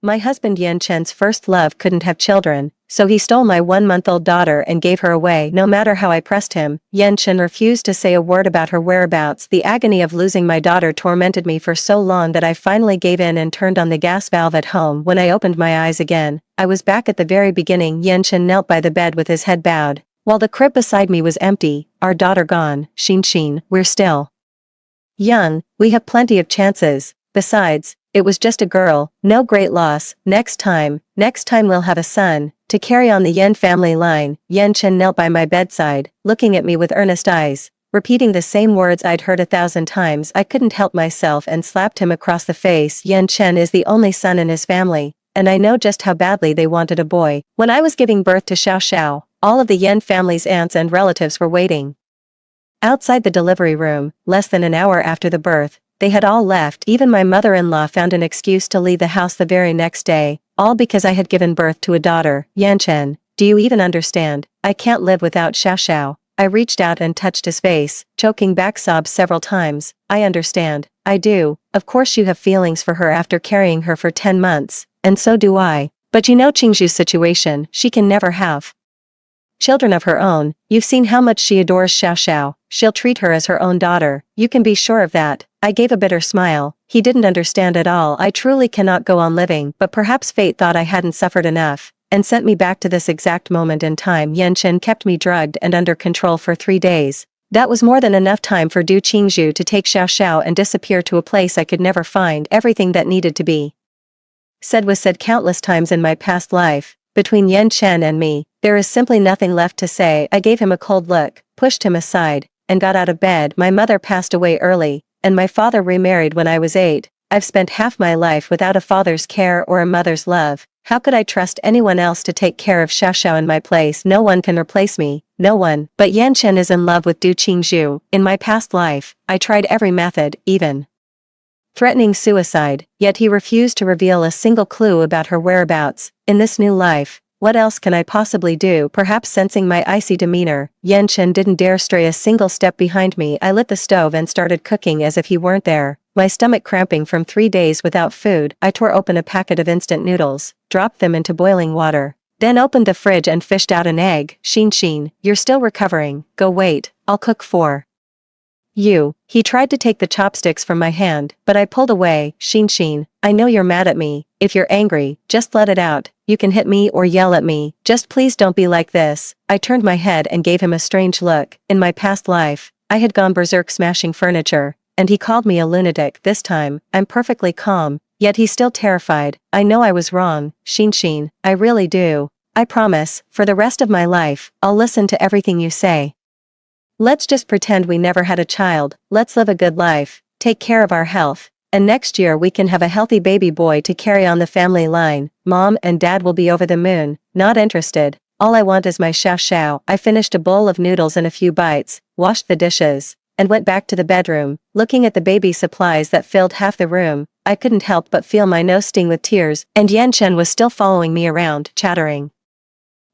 My husband Yan Chen's first love couldn't have children, so he stole my 1-month-old daughter and gave her away. No matter how I pressed him, Yan Chen refused to say a word about her whereabouts. The agony of losing my daughter tormented me for so long that I finally gave in and turned on the gas valve at home. When I opened my eyes again, I was back at the very beginning. Yan Chen knelt by the bed with his head bowed, while the crib beside me was empty. Our daughter gone. Xin, we're still young, we have plenty of chances. Besides, it was just a girl, no great loss. Next time we'll have a son, to carry on the Yan family line. Yan Chen knelt by my bedside, looking at me with earnest eyes, repeating the same words I'd heard 1,000 times. I couldn't help myself and slapped him across the face. Yan Chen is the only son in his family, and I know just how badly they wanted a boy. When I was giving birth to Xiao, all of the Yan family's aunts and relatives were waiting outside the delivery room. Less than an hour after the birth, they had all left. Even my mother-in-law found an excuse to leave the house the very next day, all because I had given birth to a daughter. Yan Chen, do you even understand? I can't live without Xiao. I reached out and touched his face, choking back sobs several times. I understand. I do. Of course you have feelings for her after carrying her for 10 months, and so do I. But you know Qingzhu's situation, she can never have children of her own. You've seen how much she adores Xiao. She'll treat her as her own daughter. You can be sure of that. I gave a bitter smile. He didn't understand at all. I truly cannot go on living, but perhaps fate thought I hadn't suffered enough, and sent me back to this exact moment in time. Yan Chen kept me drugged and under control for 3 days. That was more than enough time for Du Qingzhu to take Xiao and disappear to a place I could never find. Everything that needed to be said was said countless times in my past life. Between Yan Chen and me, there is simply nothing left to say. I gave him a cold look, pushed him aside, and got out of bed. My mother passed away early, and my father remarried when I was 8. I've spent half my life without a father's care or a mother's love. How could I trust anyone else to take care of Xiao in my place? No one can replace me, no one. But Yan Chen is in love with Du Qingzhu. In my past life, I tried every method, even threatening suicide, yet he refused to reveal a single clue about her whereabouts. In this new life, what else can I possibly do? Perhaps sensing my icy demeanor, Yan Chen didn't dare stray a single step behind me. I lit the stove and started cooking as if he weren't there. My stomach cramping from 3 days without food, I tore open a packet of instant noodles, dropped them into boiling water, then opened the fridge and fished out an egg. Xin, you're still recovering. Go wait, I'll cook for you. He tried to take the chopsticks from my hand, but I pulled away. Xin, I know you're mad at me. If you're angry, just let it out. You can hit me or yell at me. Just please don't be like this. I turned my head and gave him a strange look. In my past life, I had gone berserk smashing furniture, and he called me a lunatic. This time, I'm perfectly calm, yet he's still terrified. I know I was wrong, Xin, I really do. I promise, for the rest of my life, I'll listen to everything you say. Let's just pretend we never had a child. Let's live a good life, take care of our health, and next year we can have a healthy baby boy to carry on the family line. Mom and Dad will be over the moon. Not interested. All I want is my Xiao. I finished a bowl of noodles in a few bites, washed the dishes, and went back to the bedroom. Looking at the baby supplies that filled half the room, I couldn't help but feel my nose sting with tears, and Yan Chen was still following me around, chattering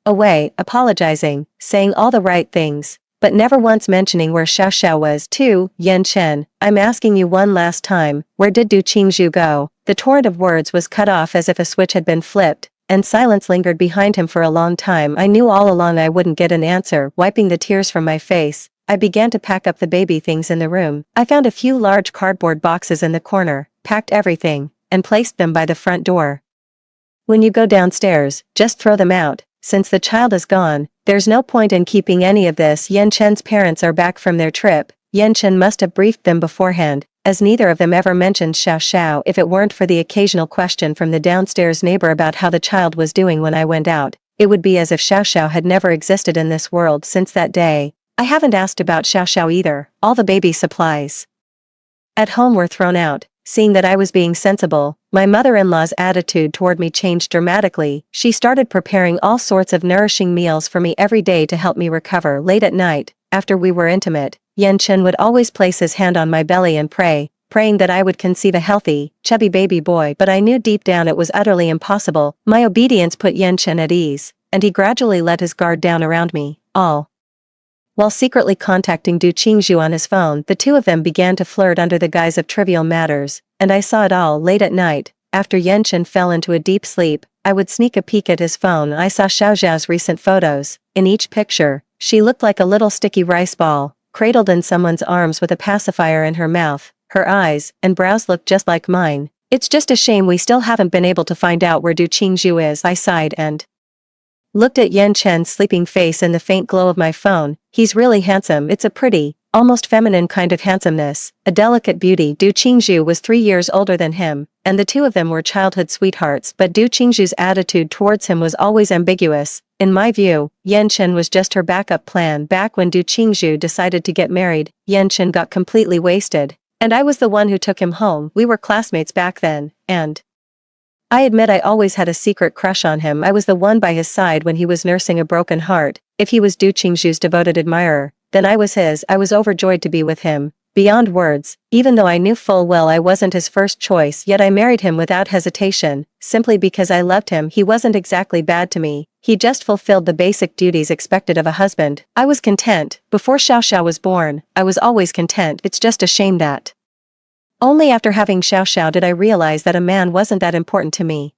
away, apologizing, saying all the right things, but never once mentioning where Xiao was. Too. Yan Chen, I'm asking you one last time, where did Du Qingzhu go? The torrent of words was cut off as if a switch had been flipped, and silence lingered behind him for a long time. I knew all along I wouldn't get an answer. Wiping the tears from my face, I began to pack up the baby things in the room. I found a few large cardboard boxes in the corner, packed everything, and placed them by the front door. When you go downstairs, just throw them out. Since the child is gone, there's no point in keeping any of this. Yan Chen's parents are back from their trip. Yan Chen must have briefed them beforehand, as neither of them ever mentioned Xiao. If it weren't for the occasional question from the downstairs neighbor about how the child was doing when I went out, it would be as if Xiao had never existed in this world since that day. I haven't asked about Xiao either. All the baby supplies at home were thrown out. Seeing that I was being sensible, my mother-in-law's attitude toward me changed dramatically. She started preparing all sorts of nourishing meals for me every day to help me recover. Late at night, after we were intimate, Yan Chen would always place his hand on my belly and praying that I would conceive a healthy, chubby baby boy. But I knew deep down it was utterly impossible. My obedience put Yan Chen at ease, and he gradually let his guard down around me, all while secretly contacting Du Qingzhu on his phone. The two of them began to flirt under the guise of trivial matters, and I saw it all. Late at night, after Yenchen fell into a deep sleep, I would sneak a peek at his phone. I saw Xiaoxiao's recent photos. In each picture, she looked like a little sticky rice ball, cradled in someone's arms with a pacifier in her mouth. Her eyes and brows looked just like mine. It's just a shame we still haven't been able to find out where Du Qingzhu is. I sighed and looked at Yenchen's sleeping face in the faint glow of my phone. He's really handsome. It's a pretty, almost feminine kind of handsomeness, a delicate beauty. Du Qingzhu was 3 years older than him, and the two of them were childhood sweethearts, but Du Qingzhu's attitude towards him was always ambiguous. In my view, Yenchen was just her backup plan. Back when Du Qingzhu decided to get married, Yenchen got completely wasted, and I was the one who took him home. We were classmates back then, and I admit I always had a secret crush on him. I was the one by his side when he was nursing a broken heart. If he was Du Qingzhu's devoted admirer, then I was his. I was overjoyed to be with him, beyond words, even though I knew full well I wasn't his first choice. Yet I married him without hesitation, simply because I loved him. He wasn't exactly bad to me, he just fulfilled the basic duties expected of a husband. I was content. Before Xiaoxiao was born, I was always content. It's just a shame that only after having Xiaoxiao did I realize that a man wasn't that important to me.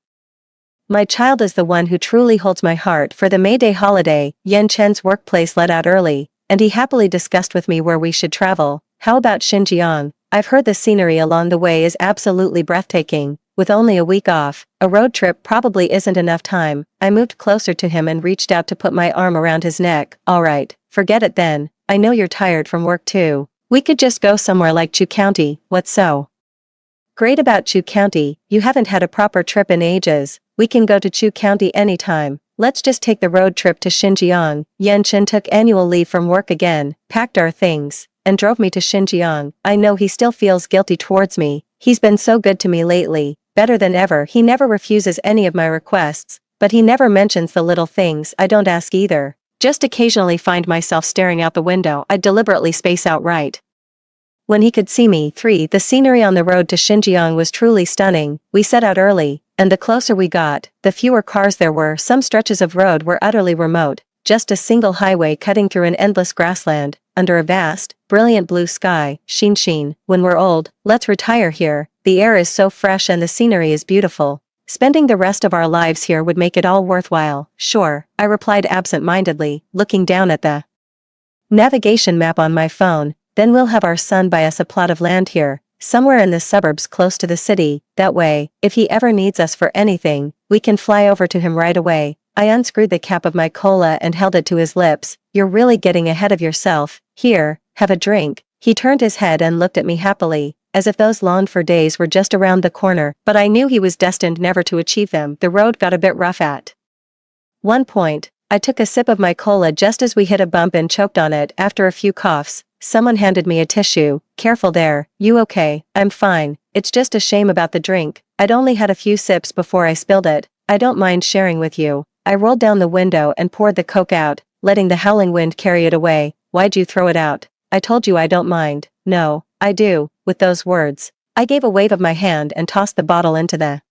My child is the one who truly holds my heart. For the May Day holiday, Yenchen's workplace let out early, and he happily discussed with me where we should travel. How about Xinjiang? I've heard the scenery along the way is absolutely breathtaking. With only a week off, a road trip probably isn't enough time. I moved closer to him and reached out to put my arm around his neck. Alright, forget it then. I know you're tired from work too. We could just go somewhere like Chu County. What's so great about Chu County? You haven't had a proper trip in ages. We can go to Chu County anytime. Let's just take the road trip to Xinjiang. Yenchen took annual leave from work again, packed our things, and drove me to Xinjiang. I know he still feels guilty towards me. He's been so good to me lately, better than ever. He never refuses any of my requests, but he never mentions the little things. I don't ask either. Just occasionally find myself staring out the window. I'd deliberately space out right when he could see me. 3. The scenery on the road to Xinjiang was truly stunning. We set out early, and the closer we got, the fewer cars there were. Some stretches of road were utterly remote, just a single highway cutting through an endless grassland, under a vast, brilliant blue sky. Xin, when we're old, let's retire here. The air is so fresh and the scenery is beautiful. Spending the rest of our lives here would make it all worthwhile. Sure, I replied absent-mindedly, looking down at the navigation map on my phone. Then we'll have our son buy us a plot of land here, somewhere in the suburbs close to the city. That way, if he ever needs us for anything, we can fly over to him right away. I unscrewed the cap of my cola and held it to his lips. You're really getting ahead of yourself. Here, have a drink. He turned his head and looked at me happily, as if those longed-for days were just around the corner, but I knew he was destined never to achieve them. The road got a bit rough at one point. I took a sip of my cola just as we hit a bump and choked on it. After a few coughs, someone handed me a tissue. Careful there. You okay? I'm fine. It's just a shame about the drink. I'd only had a few sips before I spilled it. I don't mind sharing with you. I rolled down the window and poured the Coke out, letting the howling wind carry it away. Why'd you throw it out? I told you I don't mind. No, I do. With those words, I gave a wave of my hand and tossed the bottle into the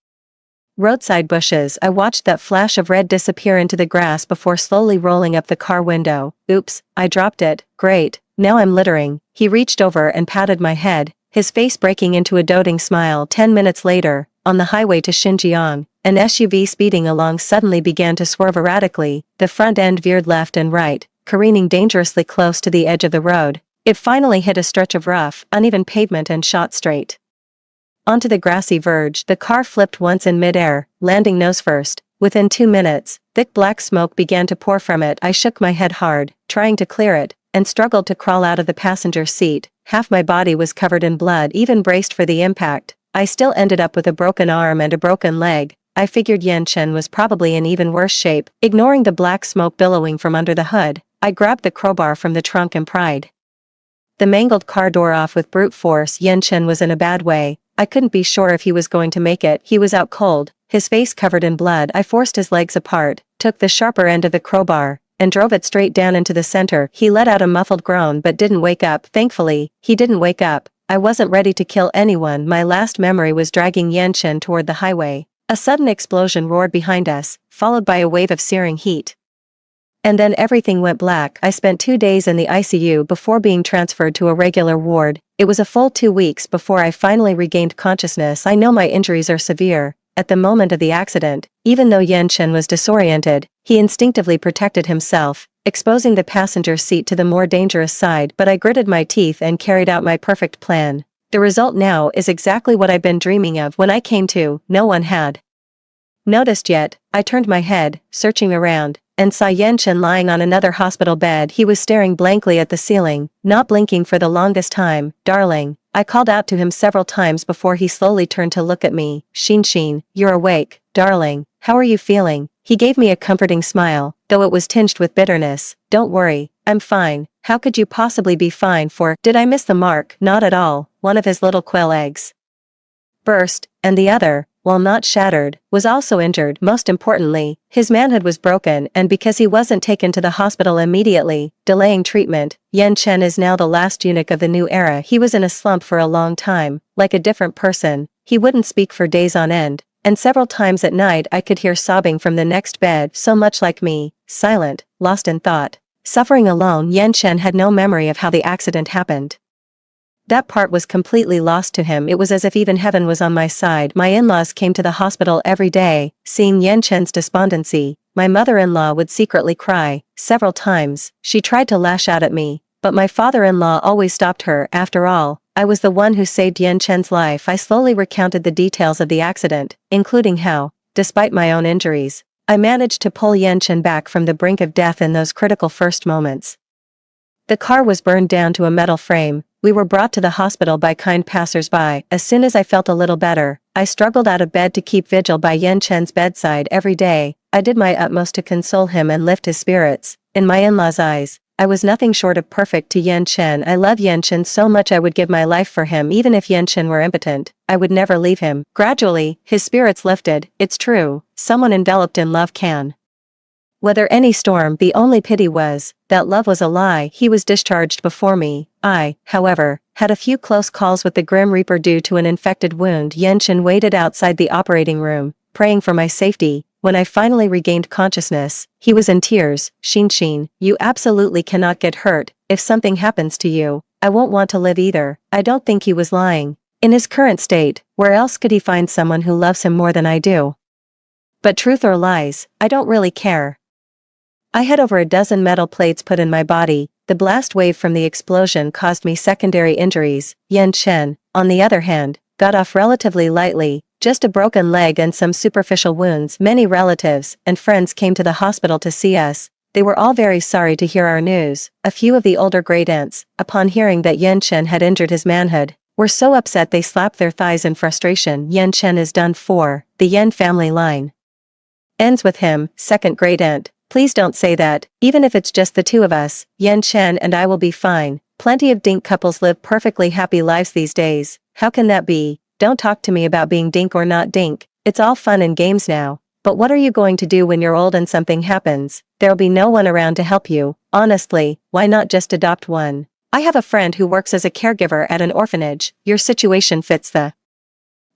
roadside bushes. I watched that flash of red disappear into the grass before slowly rolling up the car window. Oops, I dropped it. Great, now I'm littering. He reached over and patted my head, his face breaking into a doting smile. 10 minutes later, on the highway to Xinjiang, an SUV speeding along suddenly began to swerve erratically. The front end veered left and right, careening dangerously close to the edge of the road. It finally hit a stretch of rough, uneven pavement and shot straight onto the grassy verge. The car flipped once in midair, landing nose first. Within 2 minutes, thick black smoke began to pour from it. I shook my head hard, trying to clear it, and struggled to crawl out of the passenger seat. Half my body was covered in blood. Even braced for the impact, I still ended up with a broken arm and a broken leg. I figured Yenchen was probably in even worse shape. Ignoring the black smoke billowing from under the hood, I grabbed the crowbar from the trunk and pried the mangled car door off with brute force. Yenchen was in a bad way. I couldn't be sure if he was going to make it. He was out cold, his face covered in blood. I forced his legs apart, took the sharper end of the crowbar, and drove it straight down into the center. He let out a muffled groan but didn't wake up. Thankfully, he didn't wake up. I wasn't ready to kill anyone. My last memory was dragging Yenchen toward the highway. A sudden explosion roared behind us, followed by a wave of searing heat. And then everything went black. I spent 2 days in the ICU before being transferred to a regular ward. It was a full 2 weeks before I finally regained consciousness. I know my injuries are severe. At the moment of the accident, even though Yan Chen was disoriented, he instinctively protected himself, exposing the passenger seat to the more dangerous side, but I gritted my teeth and carried out my perfect plan. The result now is exactly what I've been dreaming of. When I came to, no one had noticed yet. I turned my head, searching around, and saw Yan Chen lying on another hospital bed. He was staring blankly at the ceiling, not blinking for the longest time. "Darling," I called out to him several times before he slowly turned to look at me. Xin, you're awake, darling. How are you feeling?" He gave me a comforting smile, though it was tinged with bitterness. "Don't worry, I'm fine." How could you possibly be fine? Did I miss the mark? Not at all. One of his little quail eggs burst, and the other, while not shattered, was also injured. Most importantly, his manhood was broken, and because he wasn't taken to the hospital immediately, delaying treatment, Yan Chen is now the last eunuch of the new era. He was in a slump for a long time, like a different person. He wouldn't speak for days on end, and several times at night I could hear sobbing from the next bed, so much like me, silent, lost in thought. Suffering alone. Yan Chen had no memory of how the accident happened. That part was completely lost to him. It was as if even heaven was on my side. My in-laws came to the hospital every day. Seeing Yan Chen's despondency, my mother-in-law would secretly cry. Several times, she tried to lash out at me, but my father-in-law always stopped her. After all, I was the one who saved Yan Chen's life. I slowly recounted the details of the accident, including how, despite my own injuries, I managed to pull Yan Chen back from the brink of death in those critical first moments. The car was burned down to a metal frame. We were brought to the hospital by kind passers-by. As soon as I felt a little better, I struggled out of bed to keep vigil by Yan Chen's bedside every day. I did my utmost to console him and lift his spirits. In my in-laws' eyes, I was nothing short of perfect to Yan Chen. I love Yan Chen so much I would give my life for him. Even if Yan Chen were impotent, I would never leave him. Gradually, his spirits lifted. It's true, someone enveloped in love can weather any storm. The only pity was that love was a lie. He was discharged before me. I, however, had a few close calls with the Grim Reaper due to an infected wound. Yan Chen waited outside the operating room, praying for my safety. When I finally regained consciousness, he was in tears. Xin, you absolutely cannot get hurt. If something happens to you, I won't want to live either. I don't think he was lying. In his current state, where else could he find someone who loves him more than I do? But truth or lies, I don't really care. I had over a dozen metal plates put in my body. The blast wave from the explosion caused me secondary injuries. Yan Chen, on the other hand, got off relatively lightly, just a broken leg and some superficial wounds. Many relatives and friends came to the hospital to see us. They were all very sorry to hear our news. A few of the older great-aunts, upon hearing that Yan Chen had injured his manhood, were so upset they slapped their thighs in frustration. Yan Chen is done for. The Yan family line ends with him. Second great-aunt, please don't say that. Even if it's just the two of us, Yan Chen and I will be fine. Plenty of dink couples live perfectly happy lives these days. How can that be? Don't talk to me about being dink or not dink. It's all fun and games now. But what are you going to do when you're old and something happens? There'll be no one around to help you. Honestly, why not just adopt one? I have a friend who works as a caregiver at an orphanage. Your situation fits the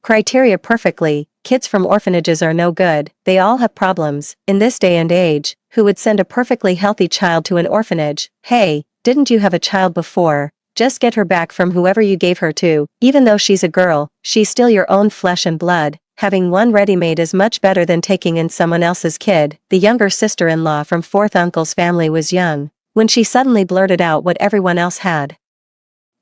criteria perfectly. Kids from orphanages are no good. They all have problems. In this day and age, who would send a perfectly healthy child to an orphanage? Hey, didn't you have a child before? Just get her back from whoever you gave her to. Even though she's a girl, she's still your own flesh and blood. Having one ready-made is much better than taking in someone else's kid. The younger sister-in-law from fourth uncle's family was young when she suddenly blurted out what everyone else had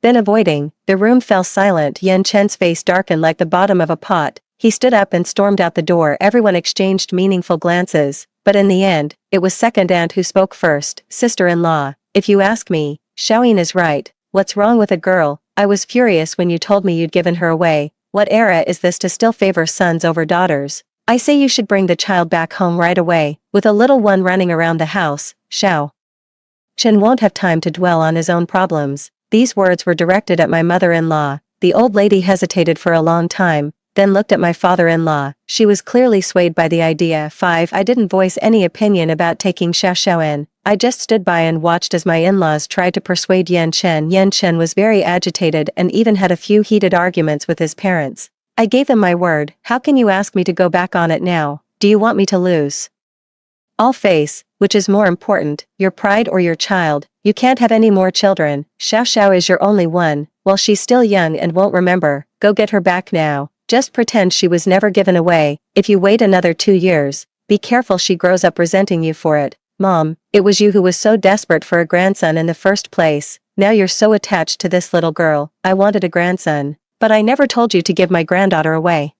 been avoiding. The room fell silent. Yan Chen's face darkened like the bottom of a pot. He stood up and stormed out the door. Everyone exchanged meaningful glances, but in the end, it was second aunt who spoke first. Sister-in-law, if you ask me, Xiaoyin is right. What's wrong with a girl? I was furious when you told me you'd given her away. What era is this to still favor sons over daughters? I say you should bring the child back home right away, with a little one running around the house. Xiao Chen won't have time to dwell on his own problems. These words were directed at my mother-in-law. The old lady hesitated for a long time, then looked at my father-in-law. She was clearly swayed by the idea. 5. I didn't voice any opinion about taking Xiaoyin. I just stood by and watched as my in-laws tried to persuade Yan Chen. Yan Chen was very agitated and even had a few heated arguments with his parents. I gave them my word. How can you ask me to go back on it now? Do you want me to lose I'll face, which is more important, your pride or your child. You can't have any more children. Xiao Xiao is your only one. Well, she's still young and won't remember. Go get her back now. Just pretend she was never given away. If you wait another 2 years, be careful she grows up resenting you for it. Mom, it was you who was so desperate for a grandson in the first place. Now you're so attached to this little girl. I wanted a grandson. But I never told you to give my granddaughter away.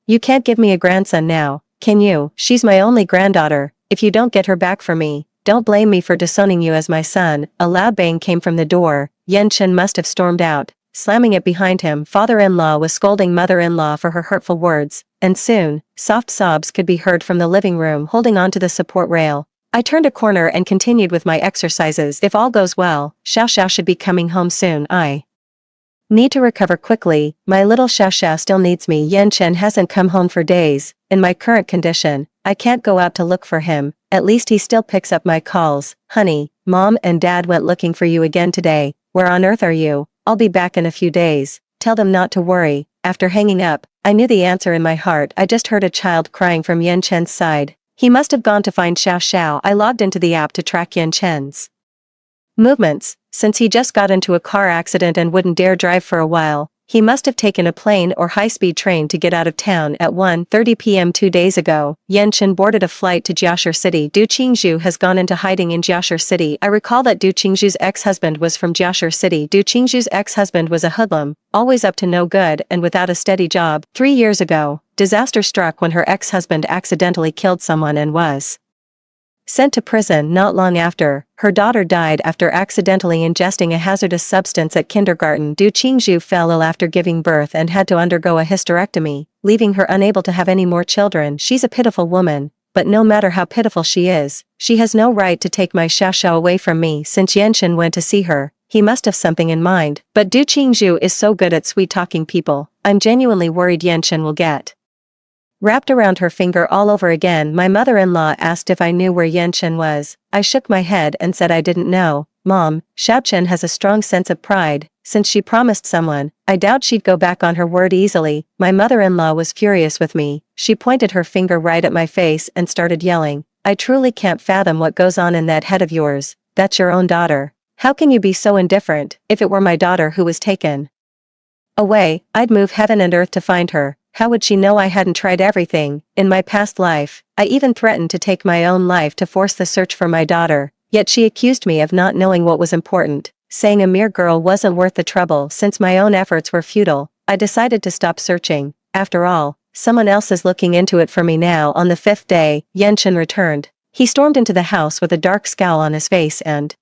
You can't give me a grandson now, can you? She's my only granddaughter. If you don't get her back for me, don't blame me for disowning you as my son. A loud bang came from the door. Yan Chen must have stormed out. Slamming it behind him, father-in-law was scolding mother-in-law for her hurtful words, and soon, soft sobs could be heard from the living room holding onto the support rail. I turned a corner and continued with my exercises. If all goes well, Xiao Xiao should be coming home soon. I need to recover quickly. My little Xiao Xiao still needs me. Yan Chen hasn't come home for days. In my current condition, I can't go out to look for him. At least he still picks up my calls. Honey, Mom and Dad went looking for you again today. Where on earth are you? I'll be back in a few days. Tell them not to worry. After hanging up, I knew the answer in my heart. I just heard a child crying from Yan Chen's side. He must have gone to find Xiao Xiao. I logged into the app to track Yan Chen's movements. Since he just got into a car accident and wouldn't dare drive for a while, he must have taken a plane or high-speed train to get out of town at 1:30 p.m. 2 days ago. Yan Chen boarded a flight to Jiashi City. Du Qingzhu has gone into hiding in Jiashi City. I recall that Du Qingzhu's ex-husband was from Jiashi City. Du Qingzhu's ex-husband was a hoodlum, always up to no good and without a steady job. 3 years ago, disaster struck when her ex-husband accidentally killed someone and was sent to prison. Not long after, her daughter died after accidentally ingesting a hazardous substance at kindergarten. Du Qingzhu fell ill after giving birth and had to undergo a hysterectomy, leaving her unable to have any more children. She's a pitiful woman, but no matter how pitiful she is, she has no right to take my Xiao Xiao away from me. Since Yan Chen went to see her, he must have something in mind. But Du Qingzhu is so good at sweet-talking people. I'm genuinely worried Yan Chen will get wrapped around her finger all over again. My mother-in-law asked if I knew where Yan Chen was. I shook my head and said I didn't know. Mom, Xiao Chen has a strong sense of pride. Since she promised someone, I doubt she'd go back on her word easily. My mother-in-law was furious with me. She pointed her finger right at my face and started yelling. I truly can't fathom what goes on in that head of yours. That's your own daughter. How can you be so indifferent? If it were my daughter who was taken away, I'd move heaven and earth to find her. How would she know I hadn't tried everything? In my past life, I even threatened to take my own life to force the search for my daughter, yet she accused me of not knowing what was important, saying a mere girl wasn't worth the trouble. Since my own efforts were futile, I decided to stop searching. After all, someone else is looking into it for me now. On the 5th day, Yan Chen returned. He stormed into the house with a dark scowl on his face and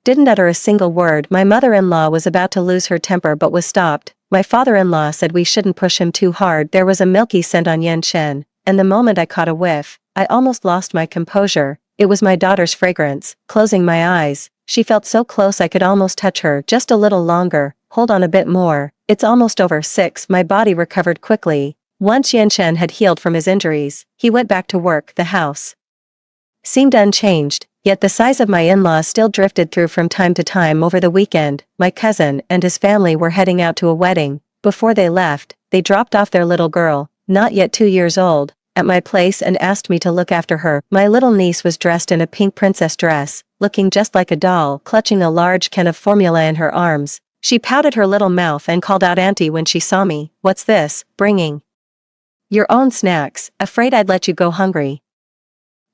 didn't utter a single word. My mother-in-law was about to lose her temper but was stopped. My father-in-law said we shouldn't push him too hard. There was a milky scent on Yan Chen, and the moment I caught a whiff, I almost lost my composure. It was my daughter's fragrance. Closing my eyes, she felt so close I could almost touch her. Just a little longer. Hold on a bit more. It's almost over. 6. My body recovered quickly. Once Yan Chen had healed from his injuries, he went back to work. The house seemed unchanged, yet the size of my in-laws still drifted through from time to time. Over the weekend, my cousin and his family were heading out to a wedding. Before they left, they dropped off their little girl, not yet 2 years old, at my place and asked me to look after her. My little niece was dressed in a pink princess dress, looking just like a doll, clutching a large can of formula in her arms. She pouted her little mouth and called out Auntie when she saw me. What's this? Bringing your own snacks? Afraid I'd let you go hungry.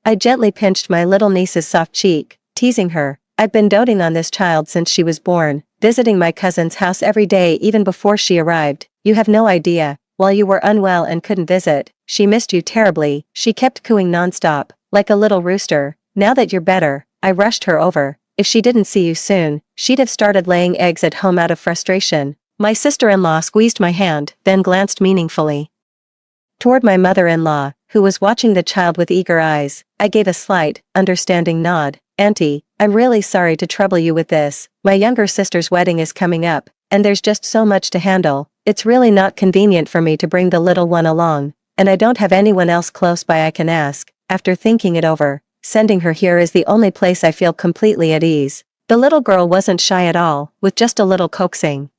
I gently pinched my little niece's soft cheek, teasing her. I'd been doting on this child since she was born, visiting my cousin's house every day even before she arrived. You have no idea. While you were unwell and couldn't visit, she missed you terribly. She kept cooing nonstop, like a little rooster. Now that you're better, I rushed her over. If she didn't see you soon, she'd have started laying eggs at home out of frustration. My sister-in-law squeezed my hand, then glanced meaningfully toward my mother-in-law, who was watching the child with eager eyes. I gave a slight, understanding nod. Auntie, I'm really sorry to trouble you with this. My younger sister's wedding is coming up, and there's just so much to handle. It's really not convenient for me to bring the little one along, and I don't have anyone else close by I can ask. After thinking it over, sending her here is the only place I feel completely at ease. The little girl wasn't shy at all, with just a little coaxing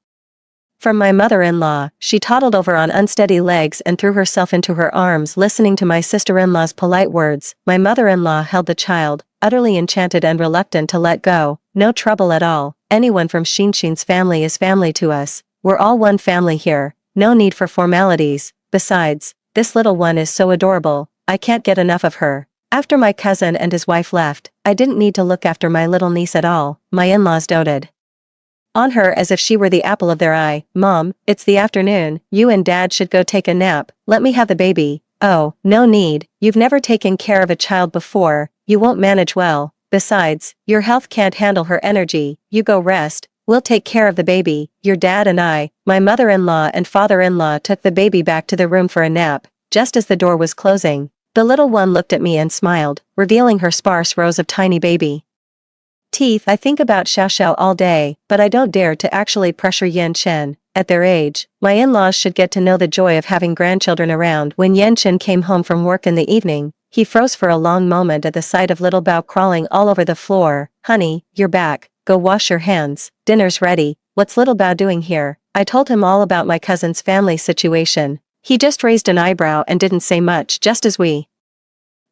From my mother-in-law, she toddled over on unsteady legs and threw herself into her arms, listening to my sister-in-law's polite words. My mother-in-law held the child, utterly enchanted and reluctant to let go. No trouble at all. Anyone from Shinshin's family is family to us. We're all one family here. No need for formalities. Besides, this little one is so adorable. I can't get enough of her. After my cousin and his wife left, I didn't need to look after my little niece at all. My in-laws doted on her as if she were the apple of their eye. Mom, it's the afternoon, you and Dad should go take a nap, let me have the baby. Oh, no need, you've never taken care of a child before, you won't manage well. Besides, your health can't handle her energy, you go rest, we'll take care of the baby. Your dad and I, my mother-in-law and father-in-law took the baby back to the room for a nap. Just as the door was closing, the little one looked at me and smiled, revealing her sparse rows of tiny baby teeth. I think about Xiao Xiao all day, but I don't dare to actually pressure Yan Chen. At their age, my in-laws should get to know the joy of having grandchildren around. When Yan Chen came home from work in the evening, he froze for a long moment at the sight of little Bao crawling all over the floor. Honey, you're back, go wash your hands, dinner's ready. What's little Bao doing here? I told him all about my cousin's family situation. He just raised an eyebrow and didn't say much. Just as we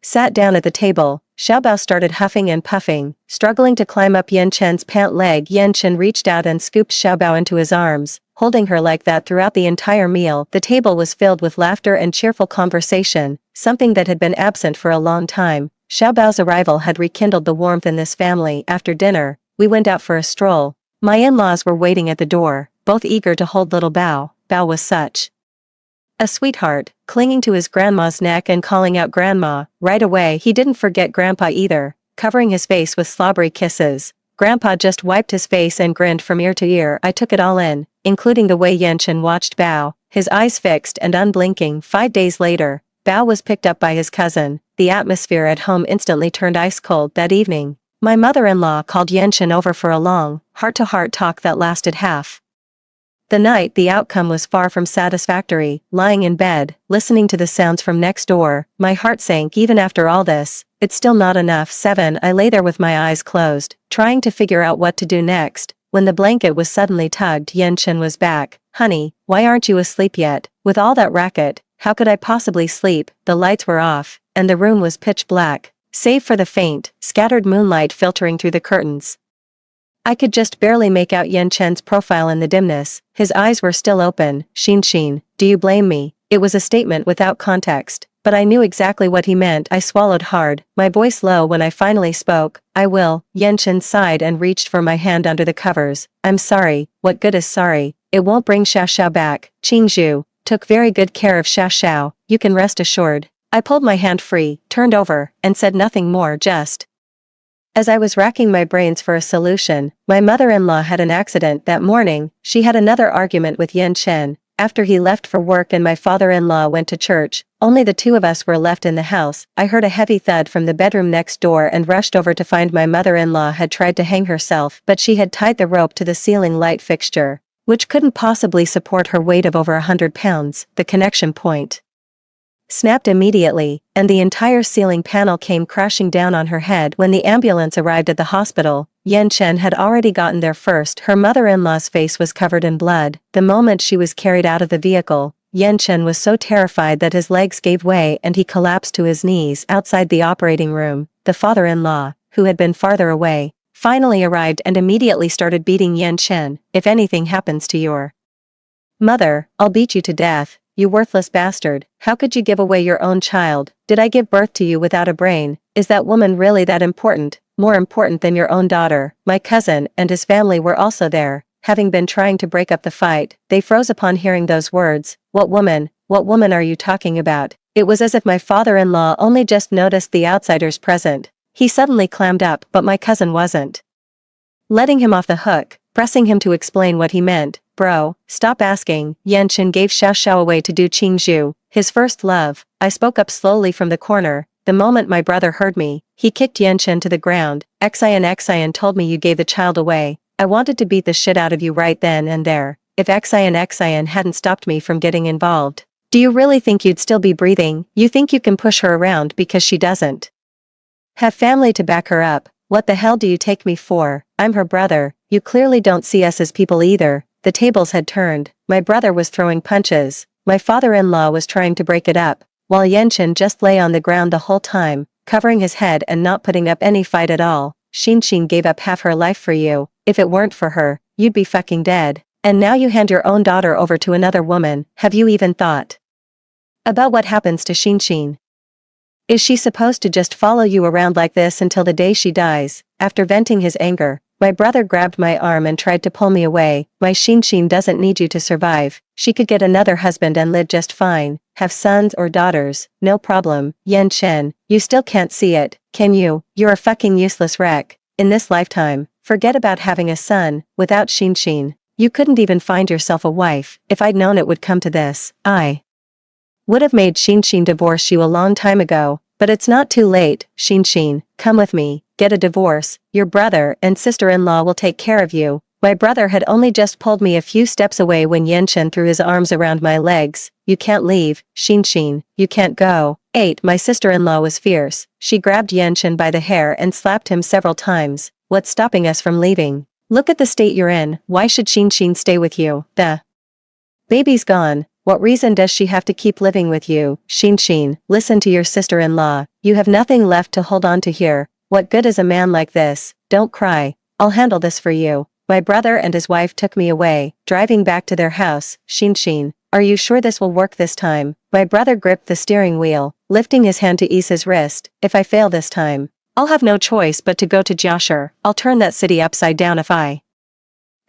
sat down at the table, Xiaobao started huffing and puffing, struggling to climb up Yan Chen's pant leg. Yan Chen reached out and scooped Xiaobao into his arms, holding her like that throughout the entire meal. The table was filled with laughter and cheerful conversation, something that had been absent for a long time. Xiaobao's arrival had rekindled the warmth in this family. After dinner, we went out for a stroll. My in-laws were waiting at the door, both eager to hold little Bao. Bao was such a sweetheart, clinging to his grandma's neck and calling out grandma. Right away he didn't forget grandpa either, covering his face with slobbery kisses. Grandpa just wiped his face and grinned from ear to ear. I took it all in, including the way Yan Chen watched Bao, his eyes fixed and unblinking. 5 days later, Bao was picked up by his cousin. The atmosphere at home instantly turned ice cold. That evening, my mother-in-law called Yan Chen over for a long, heart-to-heart talk that lasted half the night. The outcome was far from satisfactory. Lying in bed, listening to the sounds from next door, my heart sank. Even after all this, it's still not enough. 7. I lay there with my eyes closed, trying to figure out what to do next, when the blanket was suddenly tugged. Yan Chen was back. Honey, why aren't you asleep yet? With all that racket, how could I possibly sleep? The lights were off, and the room was pitch black, save for the faint, scattered moonlight filtering through the curtains. I could just barely make out Yan Chen's profile in the dimness. His eyes were still open. Xin, do you blame me? It was a statement without context, but I knew exactly what he meant. I swallowed hard, my voice low when I finally spoke. I will. Yan Chen sighed and reached for my hand under the covers. I'm sorry. What good is sorry? It won't bring Xiao Xiao back. Qingzhu took very good care of Xiao Xiao, you can rest assured. I pulled my hand free, turned over, and said nothing more. Just as I was racking my brains for a solution, my mother-in-law had an accident that morning. She had another argument with Yan Chen. After he left for work and my father-in-law went to church, only the two of us were left in the house. I heard a heavy thud from the bedroom next door and rushed over to find my mother-in-law had tried to hang herself, but she had tied the rope to the ceiling light fixture, which couldn't possibly support her weight of over 100 pounds. The connection point snapped immediately, and the entire ceiling panel came crashing down on her head. When the ambulance arrived at the hospital, Yan Chen had already gotten there first. Her mother-in-law's face was covered in blood. The moment she was carried out of the vehicle, Yan Chen was so terrified that his legs gave way and he collapsed to his knees. Outside the operating room, the father-in-law, who had been farther away, finally arrived and immediately started beating Yan Chen. If anything happens to your mother, I'll beat you to death. You worthless bastard, how could you give away your own child? Did I give birth to you without a brain? Is that woman really that important? More important than your own daughter? My cousin and his family were also there, having been trying to break up the fight. They froze upon hearing those words. What woman? What woman are you talking about? It was as if my father-in-law only just noticed the outsiders present. He suddenly clammed up, but my cousin wasn't letting him off the hook, pressing him to explain what he meant. Bro, stop asking. Yan Chen gave Xiao Xiao away to do Qingzhu, his first love. I spoke up slowly from the corner. The moment my brother heard me, he kicked Yan Chen to the ground. Xian told me you gave the child away. I wanted to beat the shit out of you right then and there, if Xian hadn't stopped me from getting involved. Do you really think you'd still be breathing? You think you can push her around because she doesn't have family to back her up? What the hell do you take me for? I'm her brother. You clearly don't see us as people either. the tables had turned. My brother was throwing punches. My father-in-law was trying to break it up, while Yenshin just lay on the ground the whole time, covering his head and not putting up any fight at all. Shinshin gave up half her life for you. If it weren't for her, you'd be fucking dead. And now you hand your own daughter over to another woman. Have you even thought about what happens to Shinshin? Is she supposed to just follow you around like this until the day she dies? After venting his anger, my brother grabbed my arm and tried to pull me away. My Shinshin doesn't need you to survive. She could get another husband and live just fine. Have sons or daughters, no problem. Yenshin, you still can't see it, can you? You're a fucking useless wreck. In this lifetime, forget about having a son. Without Shinshin, you couldn't even find yourself a wife. If I'd known it would come to this, I would have made Shinshin divorce you a long time ago, but it's not too late. Shinshin, come with me, get a divorce, your brother and sister-in-law will take care of you. My brother had only just pulled me a few steps away when Yenshin threw his arms around my legs. You can't leave, Shinshin, you can't go. 8. My sister-in-law was fierce. She grabbed Yenshin by the hair and slapped him several times. What's stopping us from leaving? Look at the state you're in. Why should Shinshin stay with you? The baby's gone. What reason does she have to keep living with you? Shinshin, listen to your sister-in-law. You have nothing left to hold on to here. What good is a man like this? Don't cry. I'll handle this for you. My brother and his wife took me away, driving back to their house. Shinshin, are you sure this will work this time? My brother gripped the steering wheel, lifting his hand to ease his wrist. If I fail this time, I'll have no choice but to go to Jiashi. I'll turn that city upside down if I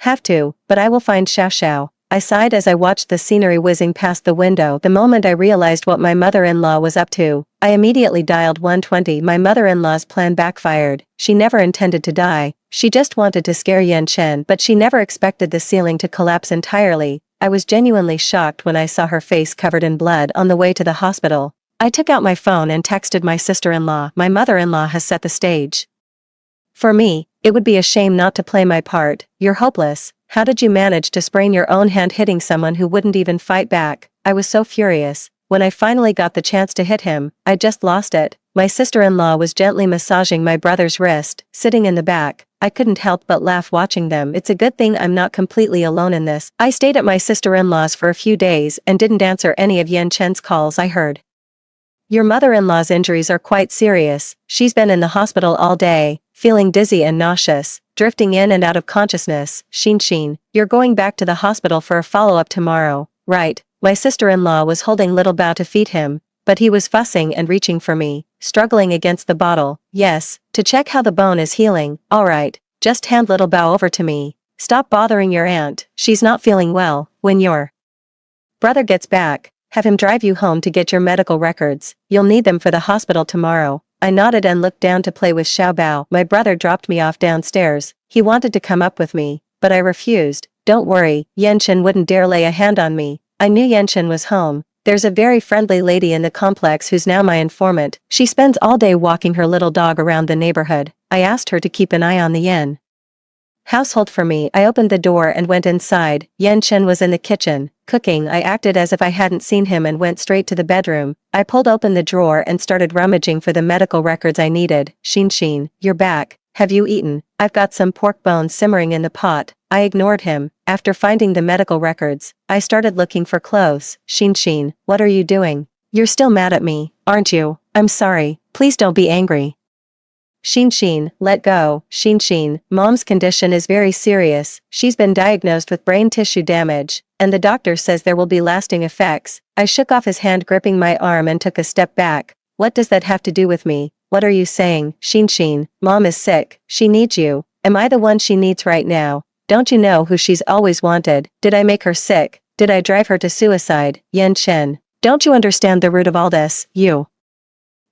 have to, but I will find Xiaoxiao. I sighed as I watched the scenery whizzing past the window. The moment I realized what my mother-in-law was up to, I immediately dialed 120. My mother-in-law's plan backfired. She never intended to die. She just wanted to scare Yenshin, but she never expected the ceiling to collapse entirely. I was genuinely shocked when I saw her face covered in blood on the way to the hospital. I took out my phone and texted my sister-in-law. My mother-in-law has set the stage for me. It would be a shame not to play my part. You're hopeless. How did you manage to sprain your own hand hitting someone who wouldn't even fight back? I was so furious. When I finally got the chance to hit him, I just lost it. My sister-in-law was gently massaging my brother's wrist, sitting in the back. I couldn't help but laugh watching them. It's a good thing I'm not completely alone in this. I stayed at my sister-in-law's for a few days and didn't answer any of Yenshin's calls. I heard your mother-in-law's injuries are quite serious. She's been in the hospital all day, feeling dizzy and nauseous, drifting in and out of consciousness. Shinshin, you're going back to the hospital for a follow-up tomorrow, right? My sister-in-law was holding little Bao to feed him, but he was fussing and reaching for me, struggling against the bottle. Yes, to check how the bone is healing. Alright, just hand little Bao over to me. Stop bothering your aunt, she's not feeling well. When your brother gets back, have him drive you home to get your medical records. You'll need them for the hospital tomorrow. I nodded and looked down to play with Xiao Bao. My brother dropped me off downstairs. He wanted to come up with me, but I refused. Don't worry, Yenshin wouldn't dare lay a hand on me. I knew Yenshin was home. There's a very friendly lady in the complex who's now my informant. She spends all day walking her little dog around the neighborhood. I asked her to keep an eye on the Yen household for me. I opened the door and went inside. Yenshin was in the kitchen, cooking. I acted as if I hadn't seen him and went straight to the bedroom. I pulled open the drawer and started rummaging for the medical records I needed. Shinshin, you're back. Have you eaten? I've got some pork bones simmering in the pot. I ignored him. After finding the medical records, I started looking for clothes. Shinshin, what are you doing? You're still mad at me, aren't you? I'm sorry. Please don't be angry. Shinshin, let go. Shinshin, mom's condition is very serious. She's been diagnosed with brain tissue damage, and the doctor says there will be lasting effects. I shook off his hand gripping my arm and took a step back. What does that have to do with me? What are you saying? Shinshin, mom is sick. She needs you. Am I the one she needs right now? Don't you know who she's always wanted? Did I make her sick? Did I drive her to suicide? Yenshin, don't you understand the root of all this? You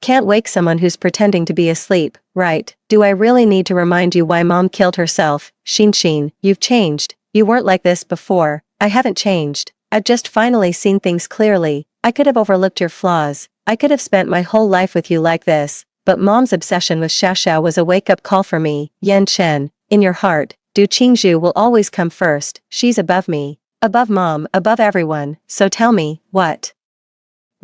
can't wake someone who's pretending to be asleep, right? Do I really need to remind you why mom killed herself? Shinshin, you've changed. You weren't like this before. I haven't changed. I've just finally seen things clearly. I could have overlooked your flaws. I could have spent my whole life with you like this. But mom's obsession with Xiaoxiao was a wake-up call for me. Yenshin, in your heart, Du Qingzhu will always come first. She's above me. Above mom, above everyone. So tell me, what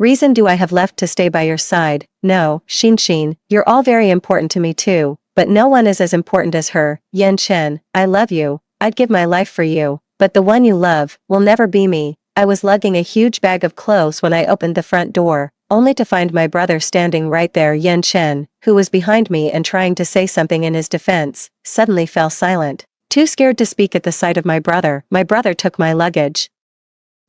reason do I have left to stay by your side? No, Shinshin, you're all very important to me too, but no one is as important as her. Yenshin, I love you. I'd give my life for you, but the one you love will never be me. I was lugging a huge bag of clothes when I opened the front door, only to find my brother standing right there. Yan Chen, who was behind me and trying to say something in his defense, suddenly fell silent. Too scared to speak at the sight of my brother took my luggage.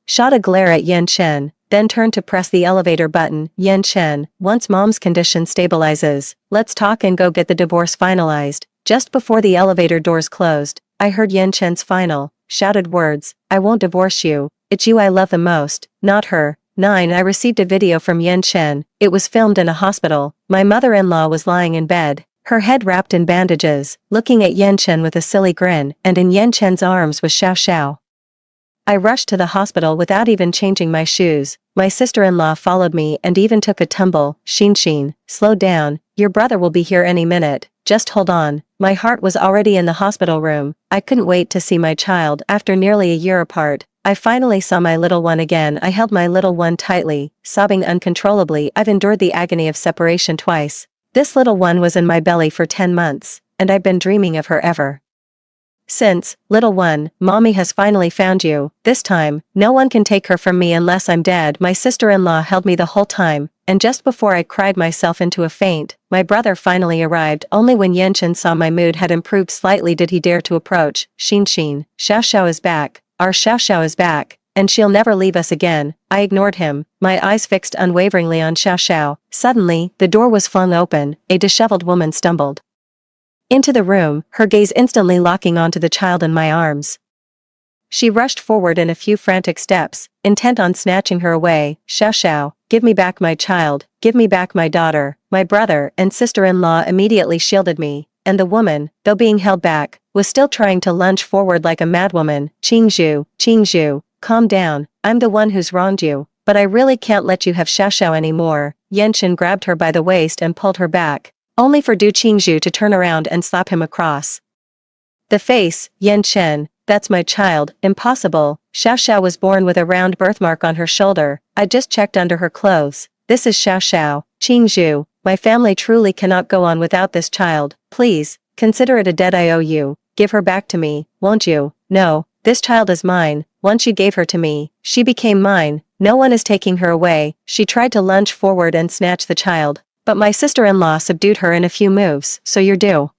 Shot a glare at Yan Chen, then turned to press the elevator button. Yan Chen, once mom's condition stabilizes, let's talk and go get the divorce finalized. Just before the elevator doors closed, I heard Yan Chen's final, shouted words, I won't divorce you, it's you I love the most, not her. 9. I received a video from Yan Chen. It was filmed in a hospital. My mother-in-law was lying in bed, her head wrapped in bandages, looking at Yan Chen with a silly grin, and in Yan Chen's arms was Xiao Xiao. I rushed to the hospital without even changing my shoes. My sister-in-law followed me and even took a tumble. Xin, slow down, your brother will be here any minute, just hold on. My heart was already in the hospital room. I couldn't wait to see my child. After nearly a year apart, I finally saw my little one again. I held my little one tightly, sobbing uncontrollably. I've endured the agony of separation twice. This little one was in my belly for 10 months, and I've been dreaming of her ever since. Little one, mommy has finally found you. This time, no one can take her from me unless I'm dead. My sister-in-law held me the whole time, and just before I cried myself into a faint, my brother finally arrived. Only when Yan Chen saw my mood had improved slightly did he dare to approach. Xin, Xiao Xiao is back. Our Xiao Xiao is back, and she'll never leave us again. I ignored him, my eyes fixed unwaveringly on Xiao Xiao. Suddenly, the door was flung open. A disheveled woman stumbled into the room, her gaze instantly locking onto the child in my arms. She rushed forward in a few frantic steps, intent on snatching her away. Xiao Xiao, give me back my child, give me back my daughter. My brother and sister-in-law immediately shielded me, and the woman, though being held back, was still trying to lunge forward like a madwoman. Qingzhu, calm down, I'm the one who's wronged you, but I really can't let you have Xiao Xiao anymore. Yan Chen grabbed her by the waist and pulled her back, only for Du Qingzhu to turn around and slap him across the face. Yan Chen, that's my child. Impossible. Xiao Xiao was born with a round birthmark on her shoulder. I just checked under her clothes. This is Xiao Xiao. Qingzhu, my family truly cannot go on without this child. Please, consider it a debt I owe you. Give her back to me, won't you? No, this child is mine. Once you gave her to me, she became mine. No one is taking her away. She tried to lunge forward and snatch the child, but my sister-in-law subdued her in a few moves. So you're due.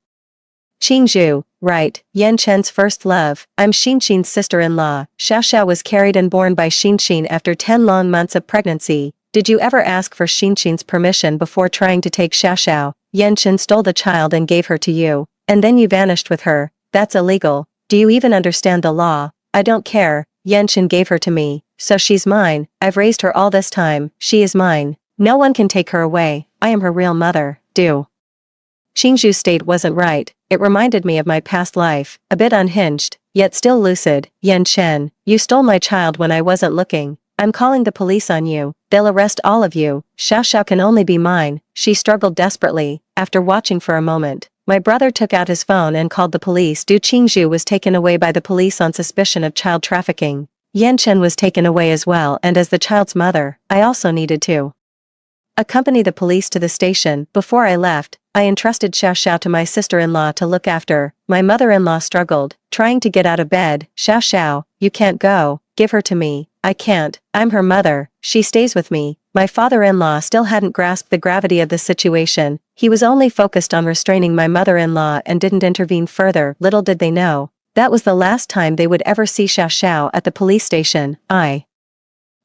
Qingzhu, right, Yan Chen's first love. I'm Xinxin's sister-in-law. Xiao Xiao was carried and born by Xinxin after 10 long months of pregnancy. Did you ever ask for Xinxin's permission before trying to take Xiao Xiao? Yan Chen stole the child and gave her to you, and then you vanished with her. That's illegal. Do you even understand the law? I don't care. Yan Chen gave her to me, so she's mine. I've raised her all this time. She is mine. No one can take her away. I am her real mother. Qingzhu's state wasn't right. It reminded me of my past life, a bit unhinged, yet still lucid. Yan Chen, you stole my child when I wasn't looking. I'm calling the police on you. They'll arrest all of you. Xiao Xiao can only be mine. She struggled desperately. After watching for a moment, my brother took out his phone and called the police. Du Qingzhu was taken away by the police on suspicion of child trafficking. Yan Chen was taken away as well, and as the child's mother, I also needed to accompany the police to the station. Before I left, I entrusted Xiao Xiao to my sister-in-law to look after. My mother-in-law struggled, trying to get out of bed. Xiao Xiao, you can't go. Give her to me. I can't. I'm her mother. She stays with me. My father-in-law still hadn't grasped the gravity of the situation. He was only focused on restraining my mother-in-law and didn't intervene further. Little did they know, that was the last time they would ever see Xiao Xiao at the police station. I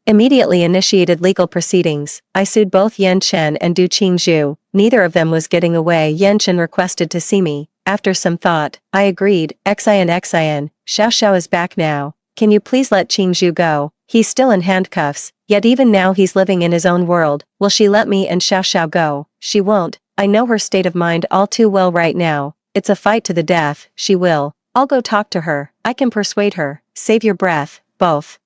immediately initiated legal proceedings. I sued both Yan Chen and Du Qingzhu. Neither of them was getting away. Yan Chen requested to see me. After some thought, I agreed. Xin, Xiao Xiao is back now. Can you please let Qingzhu go? He's still in handcuffs, yet even now he's living in his own world. Will she let me and Xiao Xiao go? She won't. I know her state of mind all too well right now. It's a fight to the death. She will. I'll go talk to her. I can persuade her. Save your breath, both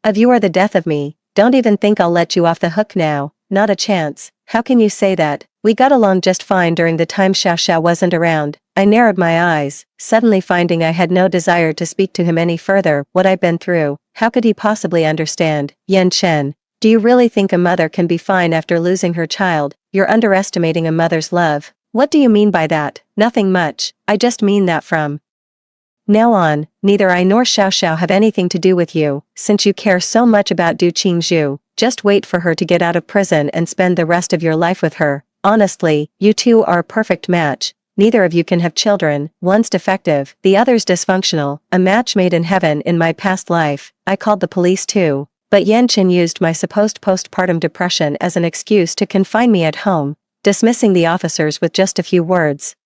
of you are the death of me. Don't even think I'll let you off the hook now. Not a chance. How can you say that? We got along just fine during the time Xiao Xiao wasn't around. I narrowed my eyes, suddenly finding I had no desire to speak to him any further. What I've been through, how could he possibly understand? Yan Chen, do you really think a mother can be fine after losing her child? You're underestimating a mother's love. What do you mean by that? Nothing much. I just mean that from Now on, neither I nor Xiao Xiao have anything to do with you, since you care so much about Du Qingzhu. Just wait for her to get out of prison and spend the rest of your life with her. Honestly, you two are a perfect match. Neither of you can have children, one's defective, the other's dysfunctional, a match made in heaven. In my past life, I called the police too, but Yan Qin used my supposed postpartum depression as an excuse to confine me at home, dismissing the officers with just a few words.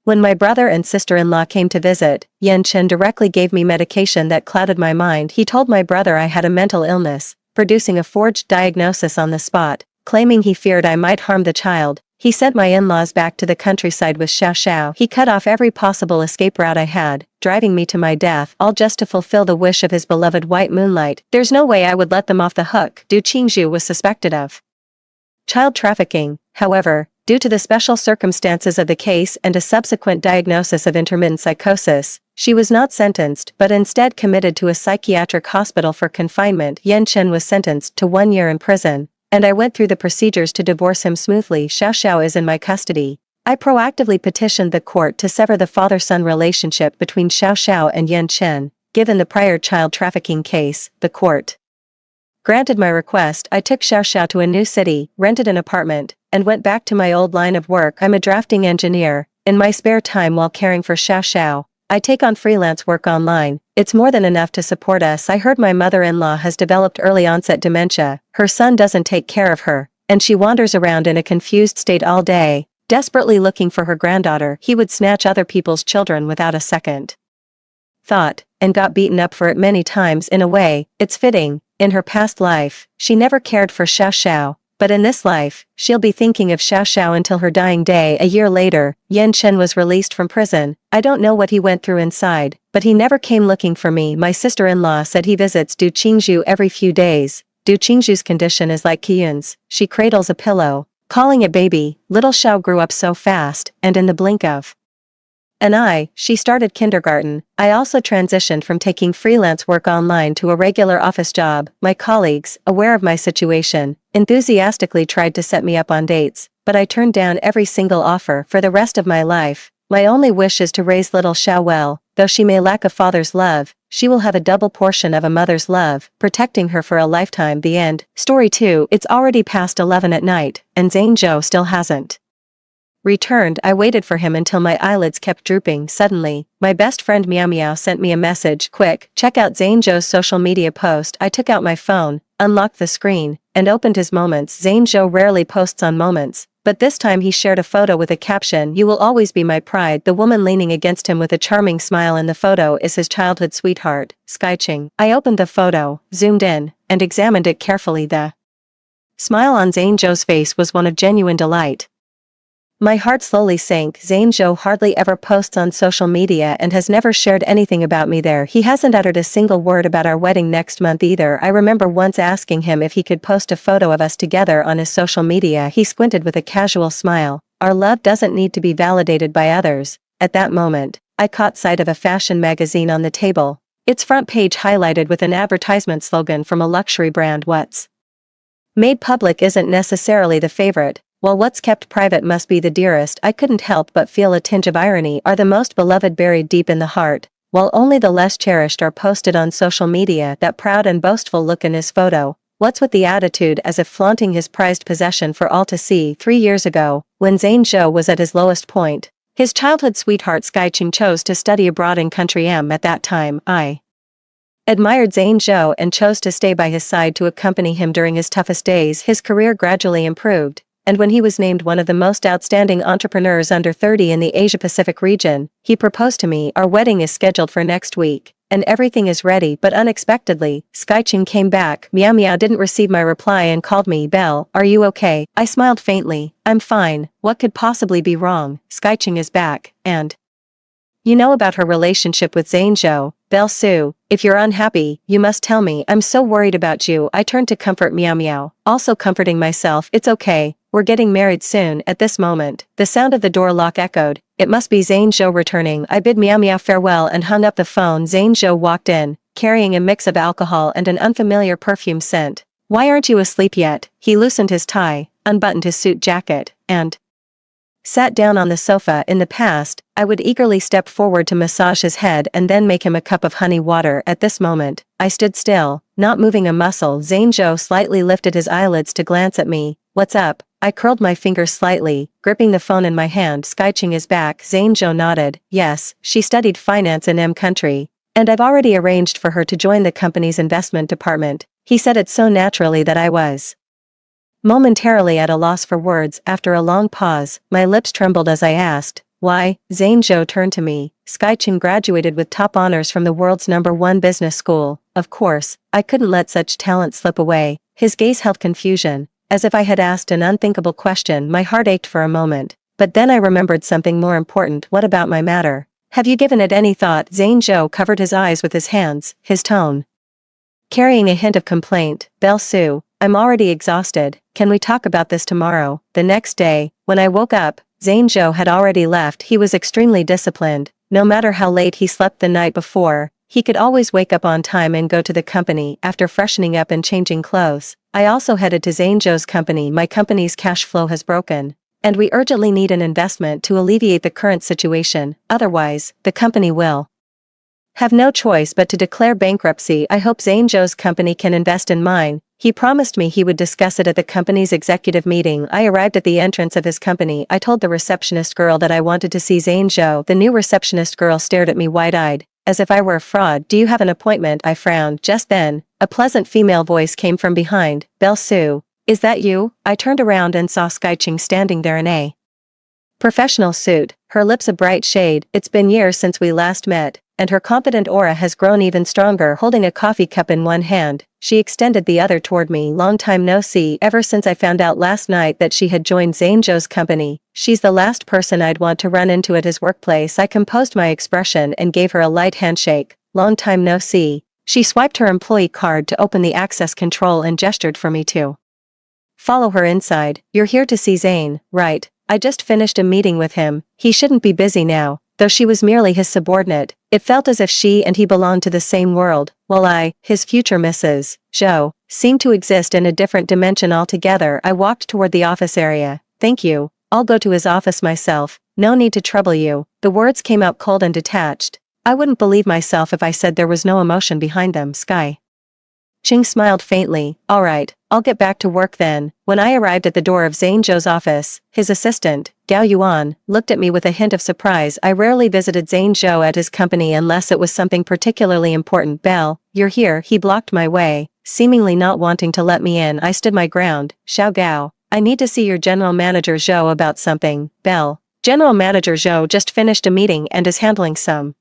When my brother and sister-in-law came to visit, Yan Qin directly gave me medication that clouded my mind. He told my brother I had a mental illness, producing a forged diagnosis on the spot, claiming he feared I might harm the child. He sent my in-laws back to the countryside with Xiao Xiao. He cut off every possible escape route I had, driving me to my death, all just to fulfill the wish of his beloved white moonlight. There's no way I would let them off the hook. Du Qingzhu was suspected of child trafficking, however, due to the special circumstances of the case and a subsequent diagnosis of intermittent psychosis. She was not sentenced but instead committed to a psychiatric hospital for confinement. Yan Qin was sentenced to 1 year in prison, and I went through the procedures to divorce him smoothly. Xiao Xiao is in my custody. I proactively petitioned the court to sever the father-son relationship between Xiao Xiao and Yan Qin. Given the prior child trafficking case, the court granted my request. I took Xiao Xiao to a new city, rented an apartment, and went back to my old line of work. I'm a drafting engineer. In my spare time while caring for Xiao Xiao, I take on freelance work online. It's more than enough to support us. I heard my mother-in-law has developed early onset dementia. Her son doesn't take care of her, and she wanders around in a confused state all day, desperately looking for her granddaughter. He would snatch other people's children without a second thought, and got beaten up for it many times. In a way, it's fitting. In her past life, she never cared for Xiao Xiao, but in this life, she'll be thinking of Xiao Xiao until her dying day. A year later, Yan Qin was released from prison. I don't know what he went through inside, but he never came looking for me. My sister-in-law said he visits Du Qingzhu every few days. Du Qingzhu's condition is like Qiyun's. She cradles a pillow, calling it baby. Little Xiao grew up so fast, and in the blink of an eye, she started kindergarten. I also transitioned from taking freelance work online to a regular office job. My colleagues, aware of my situation, enthusiastically tried to set me up on dates, but I turned down every single offer. For the rest of my life, my only wish is to raise little Xiao well. Though she may lack a father's love, she will have a double portion of a mother's love, protecting her for a lifetime. The end. Story 2. It's already past 11 at night, and Zhang still hasn't returned. I waited for him until my eyelids kept drooping. Suddenly, my best friend Meow Meow sent me a message. Quick, check out Zhang's social media post. I took out my phone, unlocked the screen, and opened his moments. Zhang rarely posts on moments, but this time he shared a photo with a caption, "You will always be my pride." The woman leaning against him with a charming smile in the photo is his childhood sweetheart, Skyching. I opened the photo, zoomed in, and examined it carefully. The smile on Zhang's face was one of genuine delight. My heart slowly sank. Zhang hardly ever posts on social media and has never shared anything about me there. He hasn't uttered a single word about our wedding next month either. I remember once asking him if he could post a photo of us together on his social media. He squinted with a casual smile. Our love doesn't need to be validated by others. At that moment, I caught sight of a fashion magazine on the table, its front page highlighted with an advertisement slogan from a luxury brand. What's made public isn't necessarily the favorite, while what's kept private must be the dearest. I couldn't help but feel a tinge of irony. Are the most beloved buried deep in the heart, while only the less cherished are posted on social media? That proud and boastful look in his photo. What's with the attitude, as if flaunting his prized possession for all to see? 3 years ago, when Zhang was at his lowest point, his childhood sweetheart Skyching chose to study abroad in country M. At that time, I admired Zhang and chose to stay by his side to accompany him during his toughest days. His career gradually improved, and when he was named one of the most outstanding entrepreneurs under 30 in the Asia-Pacific region, he proposed to me. Our wedding is scheduled for next week, and everything is ready. But unexpectedly, Skyching came back. Meow Meow didn't receive my reply and called me. "Belle, are you okay?" I smiled faintly. "I'm fine. What could possibly be wrong? Skyching is back, and you know about her relationship with Zhang. Belle Sue, if you're unhappy, you must tell me. I'm so worried about you." I turned to comfort Meow Meow, also comforting myself. "It's okay. We're getting married soon." At this moment, the sound of the door lock echoed. It must be Zhang returning. I bid Meow Meow farewell and hung up the phone. Zhang walked in, carrying a mix of alcohol and an unfamiliar perfume scent. "Why aren't you asleep yet?" He loosened his tie, unbuttoned his suit jacket, and sat down on the sofa. In the past, I would eagerly step forward to massage his head and then make him a cup of honey water. At this moment, I stood still, not moving a muscle. Zhang slightly lifted his eyelids to glance at me. What's up? I curled my fingers slightly, gripping the phone in my hand. Skyching is back. Zhang nodded. Yes, she studied finance in M country. And I've already arranged for her to join the company's investment department. He said it so naturally that I was momentarily at a loss for words. After a long pause, my lips trembled as I asked, why? Zhang turned to me. Skyching graduated with top honors from the world's #1 business school. Of course, I couldn't let such talent slip away. His gaze held confusion, as if I had asked an unthinkable question. My heart ached for a moment, but then I remembered something more important. What about my matter? Have you given it any thought? Zhang covered his eyes with his hands, his tone carrying a hint of complaint. Belle Sue, I'm already exhausted. Can we talk about this tomorrow? The next day, when I woke up, Zhang had already left. He was extremely disciplined. No matter how late he slept the night before, he could always wake up on time and go to the company. After freshening up and changing clothes, I also headed to Zhang's company. My company's cash flow has broken, and we urgently need an investment to alleviate the current situation. Otherwise, the company will have no choice but to declare bankruptcy. I hope Zhang's company can invest in mine. He promised me he would discuss it at the company's executive meeting. I arrived at the entrance of his company. I told the receptionist girl that I wanted to see Zhang. The new receptionist girl stared at me wide-eyed, as if I were a fraud. Do you have an appointment? I frowned. Just then, a pleasant female voice came from behind. Belle Sue, is that you? I turned around and saw Skyching standing there in a professional suit, her lips a bright shade. It's been years since we last met, and her confident aura has grown even stronger. Holding a coffee cup in one hand, she extended the other toward me. Long time no see. Ever since I found out last night that she had joined Zhang's company, she's the last person I'd want to run into at his workplace. I composed my expression and gave her a light handshake. Long time no see. She swiped her employee card to open the access control and gestured for me to follow her inside. You're here to see Zane, right? I just finished a meeting with him. He shouldn't be busy now. Though she was merely his subordinate, it felt as if she and he belonged to the same world, while I, his future Mrs. Zhou, seemed to exist in a different dimension altogether. I walked toward the office area. Thank you. I'll go to his office myself. No need to trouble you. The words came out cold and detached. I wouldn't believe myself if I said there was no emotion behind them. Sky Ching smiled faintly. All right, I'll get back to work then. When I arrived at the door of Zhang's office, his assistant, Gao Yuan, looked at me with a hint of surprise. I rarely visited Zhang at his company unless it was something particularly important. Belle, you're here. He blocked my way, seemingly not wanting to let me in. I stood my ground. Xiao Gao, I need to see your general manager Zhou about something. Belle, General Manager Zhou just finished a meeting and is handling some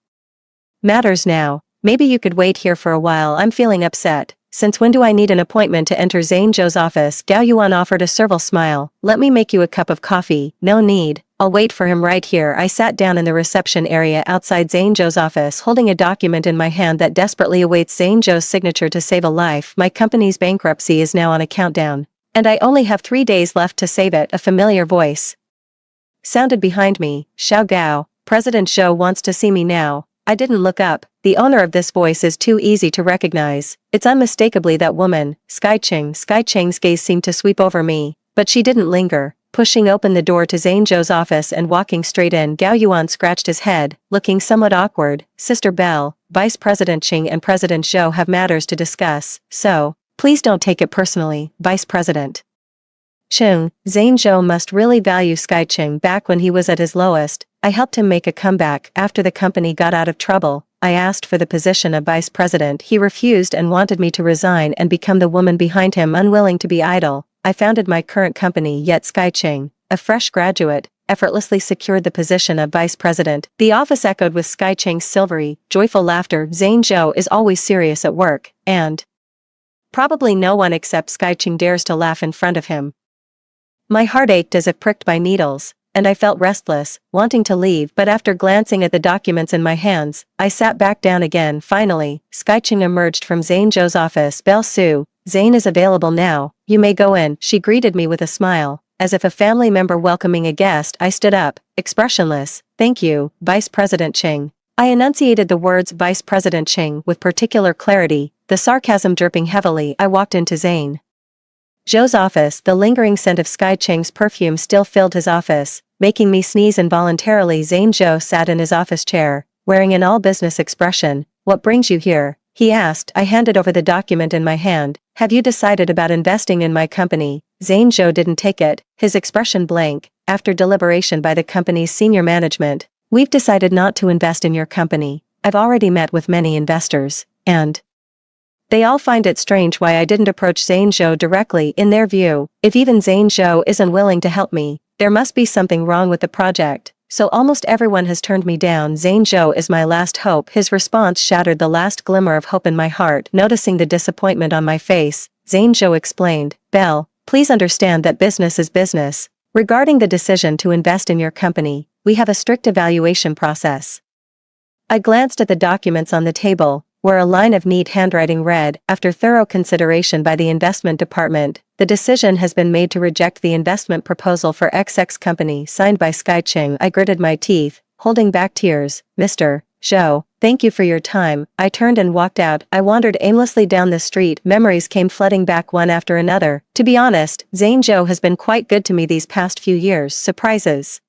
matters now. Maybe you could wait here for a while. I'm feeling upset. Since when do I need an appointment to enter Zhang's office? Gao Yuan offered a servile smile. Let me make you a cup of coffee. No need. I'll wait for him right here. I sat down in the reception area outside Zhang's office, holding a document in my hand that desperately awaits Zhang's signature to save a life. My company's bankruptcy is now on a countdown, and I only have 3 days left to save it. A familiar voice sounded behind me. Xiao Gao, President Zhou wants to see me now. I didn't look up. The owner of this voice is too easy to recognize. It's unmistakably that woman, Skyching. Skyching's gaze seemed to sweep over me, but she didn't linger. Pushing open the door to Zhang's office and walking straight in, Gao Yuan scratched his head, looking somewhat awkward. Sister Belle, Vice President Ching and President Zhou have matters to discuss, so please don't take it personally, Vice President Ching. Zhou must really value Skyching. Back when he was at his lowest, I helped him make a comeback. After the company got out of trouble, I asked for the position of vice president. He refused and wanted me to resign and become the woman behind him. Unwilling to be idle, I founded my current company. Yet Skyching, a fresh graduate, effortlessly secured the position of vice president. The office echoed with Skyching's silvery, joyful laughter. Zhou is always serious at work, and probably no one except Skyching dares to laugh in front of him. My heart ached as if pricked by needles, and I felt restless, wanting to leave, but after glancing at the documents in my hands, I sat back down again. Finally, Skyching emerged from Zhang's office. Belle Sue, Zane is available now. You may go in. She greeted me with a smile, as if a family member welcoming a guest. I stood up, expressionless. Thank you, Vice President Ching. I enunciated the words Vice President Ching with particular clarity, the sarcasm dripping heavily. I walked into Zhang's office. The lingering scent of Skyching's perfume still filled his office. making me sneeze involuntarily. Zane Zhou sat in his office chair, wearing an all-business expression. "What brings you here?" he asked. I handed over the document in my hand. "Have you decided about investing in my company?" Zane Zhou didn't take it, his expression blank. "After deliberation by the company's senior management, we've decided not to invest in your company. I've already met with many investors, and they all find it strange why I didn't approach Zane Zhou directly. In their view, if even Zane Zhou isn't willing to help me, there must be something wrong with the project. So almost everyone has turned me down. Zane Zhou is my last hope." His response shattered the last glimmer of hope in my heart. Noticing the disappointment on my face, Zane Zhou explained, "Belle, please understand that business is business. Regarding the decision to invest in your company, we have a strict evaluation process." I glanced at the documents on the table, where a line of neat handwriting read, "After thorough consideration by the investment department, the decision has been made to reject the investment proposal for XX company," signed by Skyching. I gritted my teeth, holding back tears. "Mr. Zhou, thank you for your time." I turned and walked out. I wandered aimlessly down the street. Memories came flooding back one after another. To be honest, Zane Zhou has been quite good to me these past few years. Surprises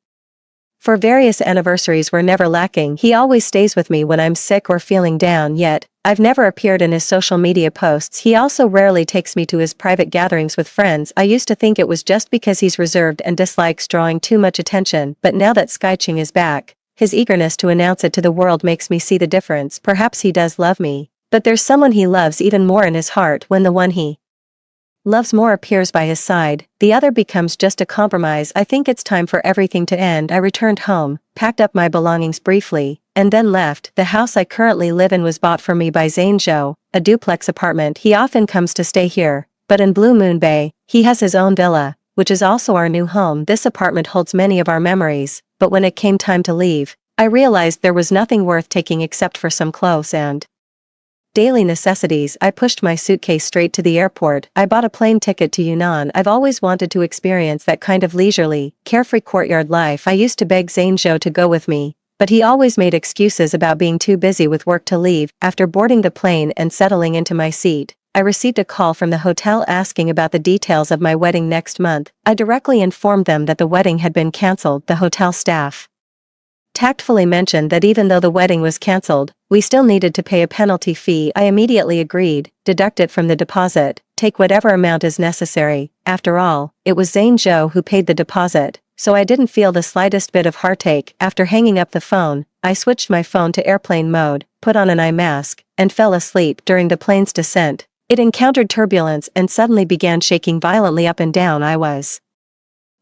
for various anniversaries were never lacking. He always stays with me when I'm sick or feeling down, yet I've never appeared in his social media posts. He also rarely takes me to his private gatherings with friends. I used to think it was just because he's reserved and dislikes drawing too much attention, but now that Skyching is back, his eagerness to announce it to the world makes me see the difference. Perhaps he does love me, but there's someone he loves even more in his heart. When the one he loves more appears by his side, the other becomes just a compromise. I think it's time for everything to end. I returned home, packed up my belongings briefly, and then left. The house I currently live in was bought for me by Zane Zhou, a duplex apartment. He often comes to stay here, but in Blue Moon Bay, he has his own villa, which is also our new home. This apartment holds many of our memories, but when it came time to leave, I realized there was nothing worth taking except for some clothes and daily necessities. I pushed my suitcase straight to the airport. I bought a plane ticket to Yunnan. I've always wanted to experience that kind of leisurely, carefree courtyard life. I used to beg Zane Zhou to go with me, but he always made excuses about being too busy with work to leave. After boarding the plane and settling into my seat, I received a call from the hotel asking about the details of my wedding next month. I directly informed them that the wedding had been cancelled. The hotel staff tactfully mentioned that even though the wedding was cancelled, we still needed to pay a penalty fee. I immediately agreed, deduct it from the deposit, take whatever amount is necessary. After all, it was Zane Zhou who paid the deposit, so I didn't feel the slightest bit of heartache. After hanging up the phone, I switched my phone to airplane mode, put on an eye mask, and fell asleep. During the plane's descent, it encountered turbulence and suddenly began shaking violently up and down. I was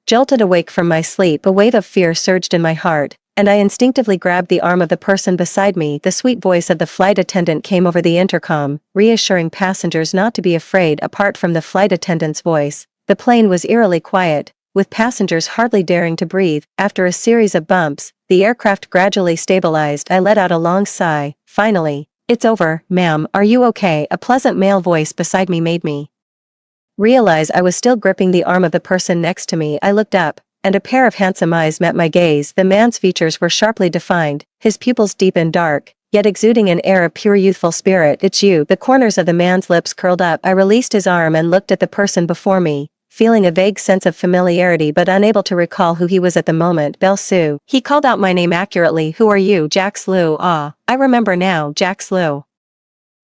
jolted awake from my sleep. A wave of fear surged in my heart, and I instinctively grabbed the arm of the person beside me. The sweet voice of the flight attendant came over the intercom, reassuring passengers not to be afraid. Apart from the flight attendant's voice, the plane was eerily quiet, with passengers hardly daring to breathe. After a series of bumps, the aircraft gradually stabilized. I let out a long sigh. Finally, "It's over, ma'am, are you okay?" A pleasant male voice beside me made me realize I was still gripping the arm of the person next to me. I looked up, and a pair of handsome eyes met my gaze. The man's features were sharply defined, his pupils deep and dark, yet exuding an air of pure youthful spirit. "It's you." The corners of the man's lips curled up. I released his arm and looked at the person before me, feeling a vague sense of familiarity but unable to recall who he was at the moment. "Belle Su." He called out my name accurately. "Who are you?" "Jax Liu." "Ah, I remember now." Jax Liu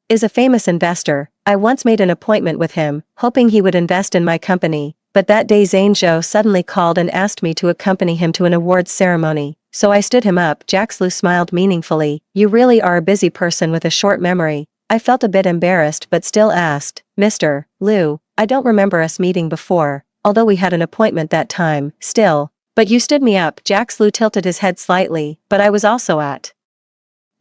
is a famous investor. I once made an appointment with him, hoping he would invest in my company. But that day Zane Zhou suddenly called and asked me to accompany him to an awards ceremony, so I stood him up. Jax Liu smiled meaningfully. "You really are a busy person with a short memory." I felt a bit embarrassed but still asked, "Mr. Liu, I don't remember us meeting before, although we had an appointment that time." "Still, but you stood me up." Jax Liu tilted his head slightly. "But I was also at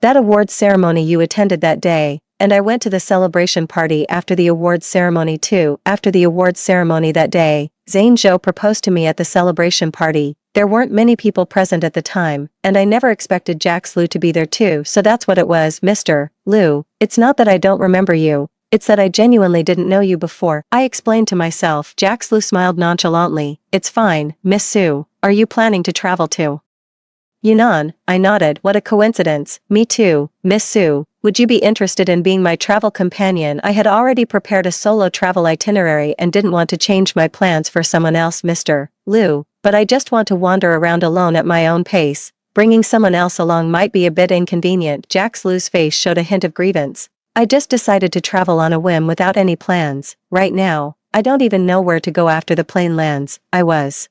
that awards ceremony you attended that day, and I went to the celebration party after the awards ceremony too." After the awards ceremony that day, Zane Zhou proposed to me at the celebration party. There weren't many people present at the time, and I never expected Jax Liu to be there too. "So that's what it was, Mr. Liu. It's not that I don't remember you, it's that I genuinely didn't know you before," I explained to myself. Jax Liu smiled nonchalantly. "It's fine, Miss Su. Are you planning to travel to Yunnan?" I nodded. "What a coincidence." "Me too, Miss Su. Would you be interested in being my travel companion?" I had already prepared a solo travel itinerary and didn't want to change my plans for someone else. "Mr. Liu, but I just want to wander around alone at my own pace. Bringing someone else along might be a bit inconvenient. Jack Lu's face showed a hint of grievance. I just decided to travel on a whim without any plans. Right now, I don't even know where to go after the plane lands. I was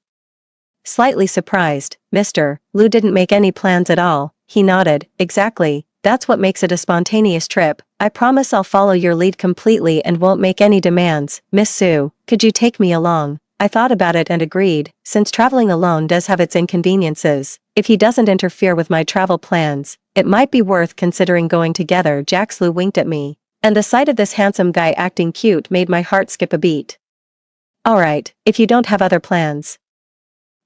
slightly surprised. Mr. Lu didn't make any plans at all. He nodded. Exactly. That's what makes it a spontaneous trip. I promise I'll follow your lead completely and won't make any demands. Miss Sue, could you take me along? I thought about it and agreed, since traveling alone does have its inconveniences. If he doesn't interfere with my travel plans, it might be worth considering going together. Jack Lu winked at me, and the sight of this handsome guy acting cute made my heart skip a beat. Alright, if you don't have other plans,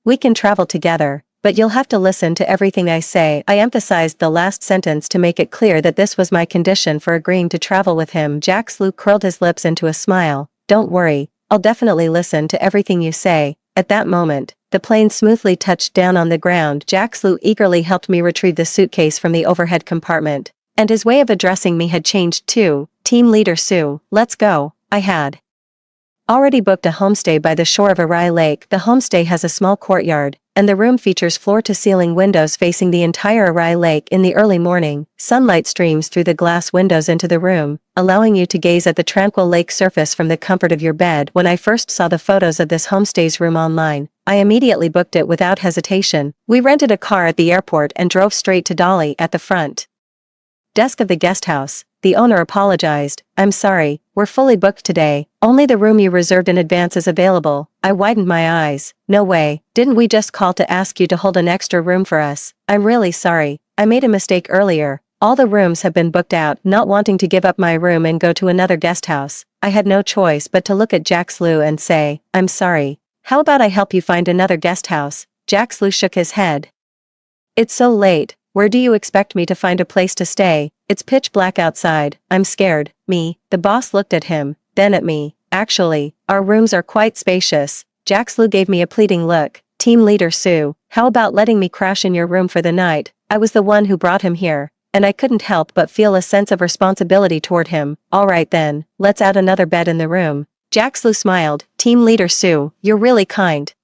we can travel together, but you'll have to listen to everything I say. I emphasized the last sentence to make it clear that this was my condition for agreeing to travel with him. Jack Lu curled his lips into a smile. Don't worry, I'll definitely listen to everything you say. At that moment, the plane smoothly touched down on the ground. Jack Lu eagerly helped me retrieve the suitcase from the overhead compartment, and his way of addressing me had changed too. Team Leader Sue, let's go. I had already booked a homestay by the shore of Arai Lake. The homestay has a small courtyard, and the room features floor-to-ceiling windows facing the entire Arai Lake. In the early morning, sunlight streams through the glass windows into the room, allowing you to gaze at the tranquil lake surface from the comfort of your bed. When I first saw the photos of this homestay's room online, I immediately booked it without hesitation. We rented a car at the airport and drove straight to Dolly at the front desk of the guest house. The owner apologized. I'm sorry, we're fully booked today. Only the room you reserved in advance is available. I widened my eyes. No way, didn't we just call to ask you to hold an extra room for us? I'm really sorry, I made a mistake earlier. All the rooms have been booked out. Not wanting to give up my room and go to another guest house, I had no choice but to look at Jack Lu and say, I'm sorry. How about I help you find another guest house? Jack Lu shook his head. It's so late. Where do you expect me to find a place to stay? It's pitch black outside. I'm scared. Me. The boss looked at him, then at me. Actually, our rooms are quite spacious. Jack Lu gave me a pleading look. Team Leader Sue, how about letting me crash in your room for the night? I was the one who brought him here, and I couldn't help but feel a sense of responsibility toward him. Alright then, let's add another bed in the room. Jack Lu smiled. Team Leader Sue, you're really kind.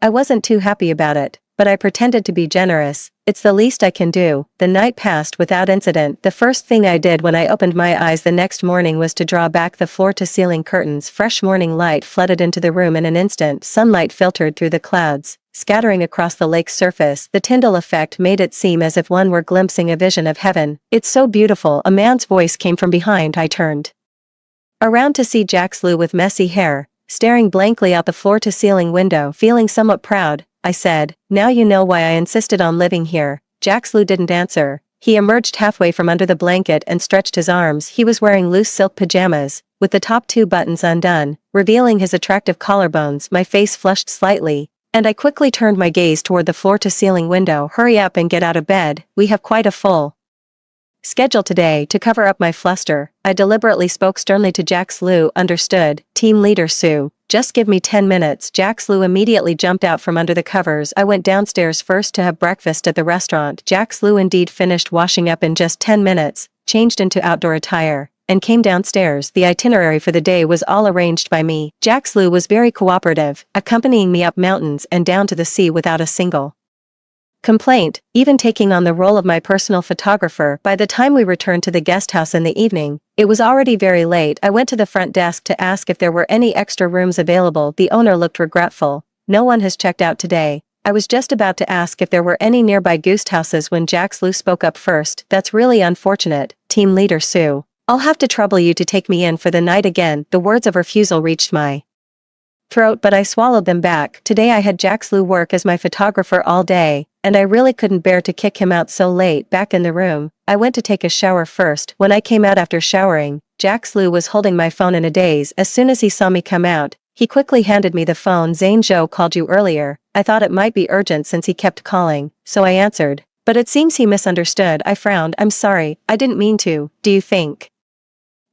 I wasn't too happy about it, but I pretended to be generous. It's the least I can do. The night passed without incident. The first thing I did when I opened my eyes the next morning was to draw back the floor-to-ceiling curtains. Fresh morning light flooded into the room in an instant. Sunlight filtered through the clouds, scattering across the lake's surface. The Tyndall effect made it seem as if one were glimpsing a vision of heaven. It's so beautiful. A man's voice came from behind. I turned around to see Jack Lu with messy hair, staring blankly out the floor-to-ceiling window. Feeling somewhat proud, I said, now you know why I insisted on living here. Jack Lu didn't answer. He emerged halfway from under the blanket and stretched his arms. He was wearing loose silk pajamas, with the top two buttons undone, revealing his attractive collarbones. My face flushed slightly, and I quickly turned my gaze toward the floor-to-ceiling window. Hurry up and get out of bed. We have quite a full schedule today. To cover up my fluster, I deliberately spoke sternly to Jack Lu. Understood, Team Leader Sue. Just give me 10 minutes. Jack Lu immediately jumped out from under the covers. I went downstairs first to have breakfast at the restaurant. Jack Lu indeed finished washing up in just 10 minutes, changed into outdoor attire, and came downstairs. The itinerary for the day was all arranged by me. Jack Lu was very cooperative, accompanying me up mountains and down to the sea without a single complaint, even taking on the role of my personal photographer. By the time we returned to the guest house in the evening, it was already very late. I went to the front desk to ask if there were any extra rooms available. The owner looked regretful. No one has checked out today. I was just about to ask if there were any nearby guest houses when Jack Lu spoke up first. That's really unfortunate, Team Leader Sue. I'll have to trouble you to take me in for the night again. The words of refusal reached my throat, but I swallowed them back. Today I had Jack Lu work as my photographer all day, and I really couldn't bear to kick him out so late. Back in the room, I went to take a shower first. When I came out after showering, Jack Lu was holding my phone in a daze. As soon as he saw me come out, he quickly handed me the phone. Zane Zhou called you earlier. I thought it might be urgent since he kept calling, so I answered. But it seems he misunderstood. I frowned. I'm sorry, I didn't mean to. Do you think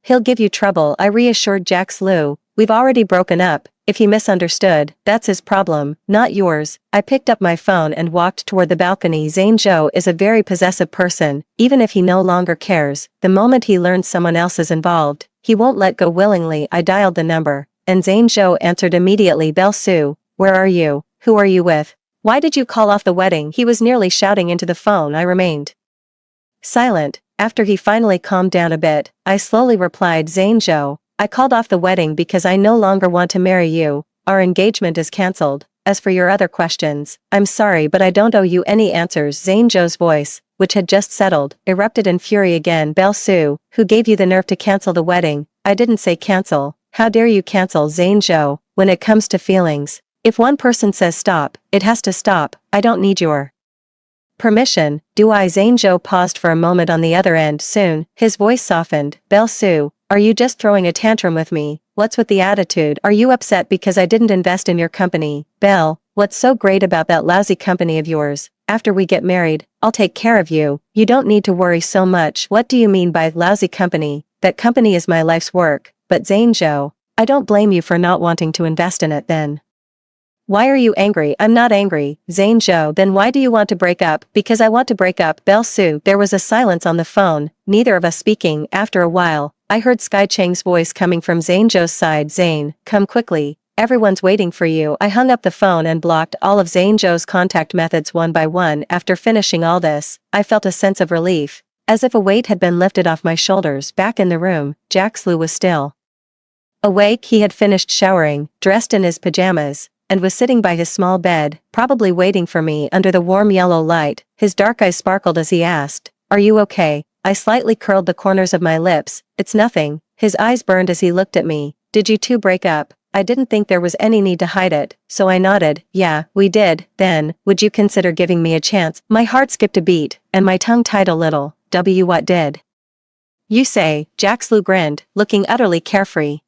he'll give you trouble? I reassured Jack Lu. We've already broken up. If he misunderstood, that's his problem, not yours. I picked up my phone and walked toward the balcony. Zane Zhou is a very possessive person. Even if he no longer cares, the moment he learns someone else is involved, he won't let go willingly. I dialed the number, and Zane Zhou answered immediately. Belle Sue, where are you? Who are you with? Why did you call off the wedding? He was nearly shouting into the phone. I remained silent. After he finally calmed down a bit, I slowly replied, Zane Zhou, I called off the wedding because I no longer want to marry you. Our engagement is cancelled. As for your other questions, I'm sorry but I don't owe you any answers. Zane Zhou's voice, which had just settled, erupted in fury again. Belle Su, who gave you the nerve to cancel the wedding? I didn't say cancel. How dare you cancel? Zane Zhou, when it comes to feelings, if one person says stop, it has to stop. I don't need your permission, do I? Zane Zhou paused for a moment on the other end. Soon, his voice softened. Belle Su, are you just throwing a tantrum with me? What's with the attitude? Are you upset because I didn't invest in your company? Belle, what's so great about that lousy company of yours? After we get married, I'll take care of you. You don't need to worry so much. What do you mean by lousy company? That company is my life's work. But Zane Zhou, I don't blame you for not wanting to invest in it then. Why are you angry? I'm not angry. Zane Zhou, then why do you want to break up? Because I want to break up. Belle Su, there was a silence on the phone, neither of us speaking. After a while, I heard Sky Cheng's voice coming from Zane Zhou's side. Zane, come quickly. Everyone's waiting for you. I hung up the phone and blocked all of Zane Zhou's contact methods one by one. After finishing all this, I felt a sense of relief, as if a weight had been lifted off my shoulders. Back in the room, Jax Lu was still awake. He had finished showering, dressed in his pajamas, and was sitting by his small bed, probably waiting for me under the warm yellow light. His dark eyes sparkled as he asked, "Are you okay?" I slightly curled the corners of my lips. "It's nothing." His eyes burned as he looked at me. "Did you two break up?" I didn't think there was any need to hide it, so I nodded. "Yeah, we did." "Then, would you consider giving me a chance?" My heart skipped a beat, and my tongue tied a little. What did you say?" Jax Lu grinned, looking utterly carefree.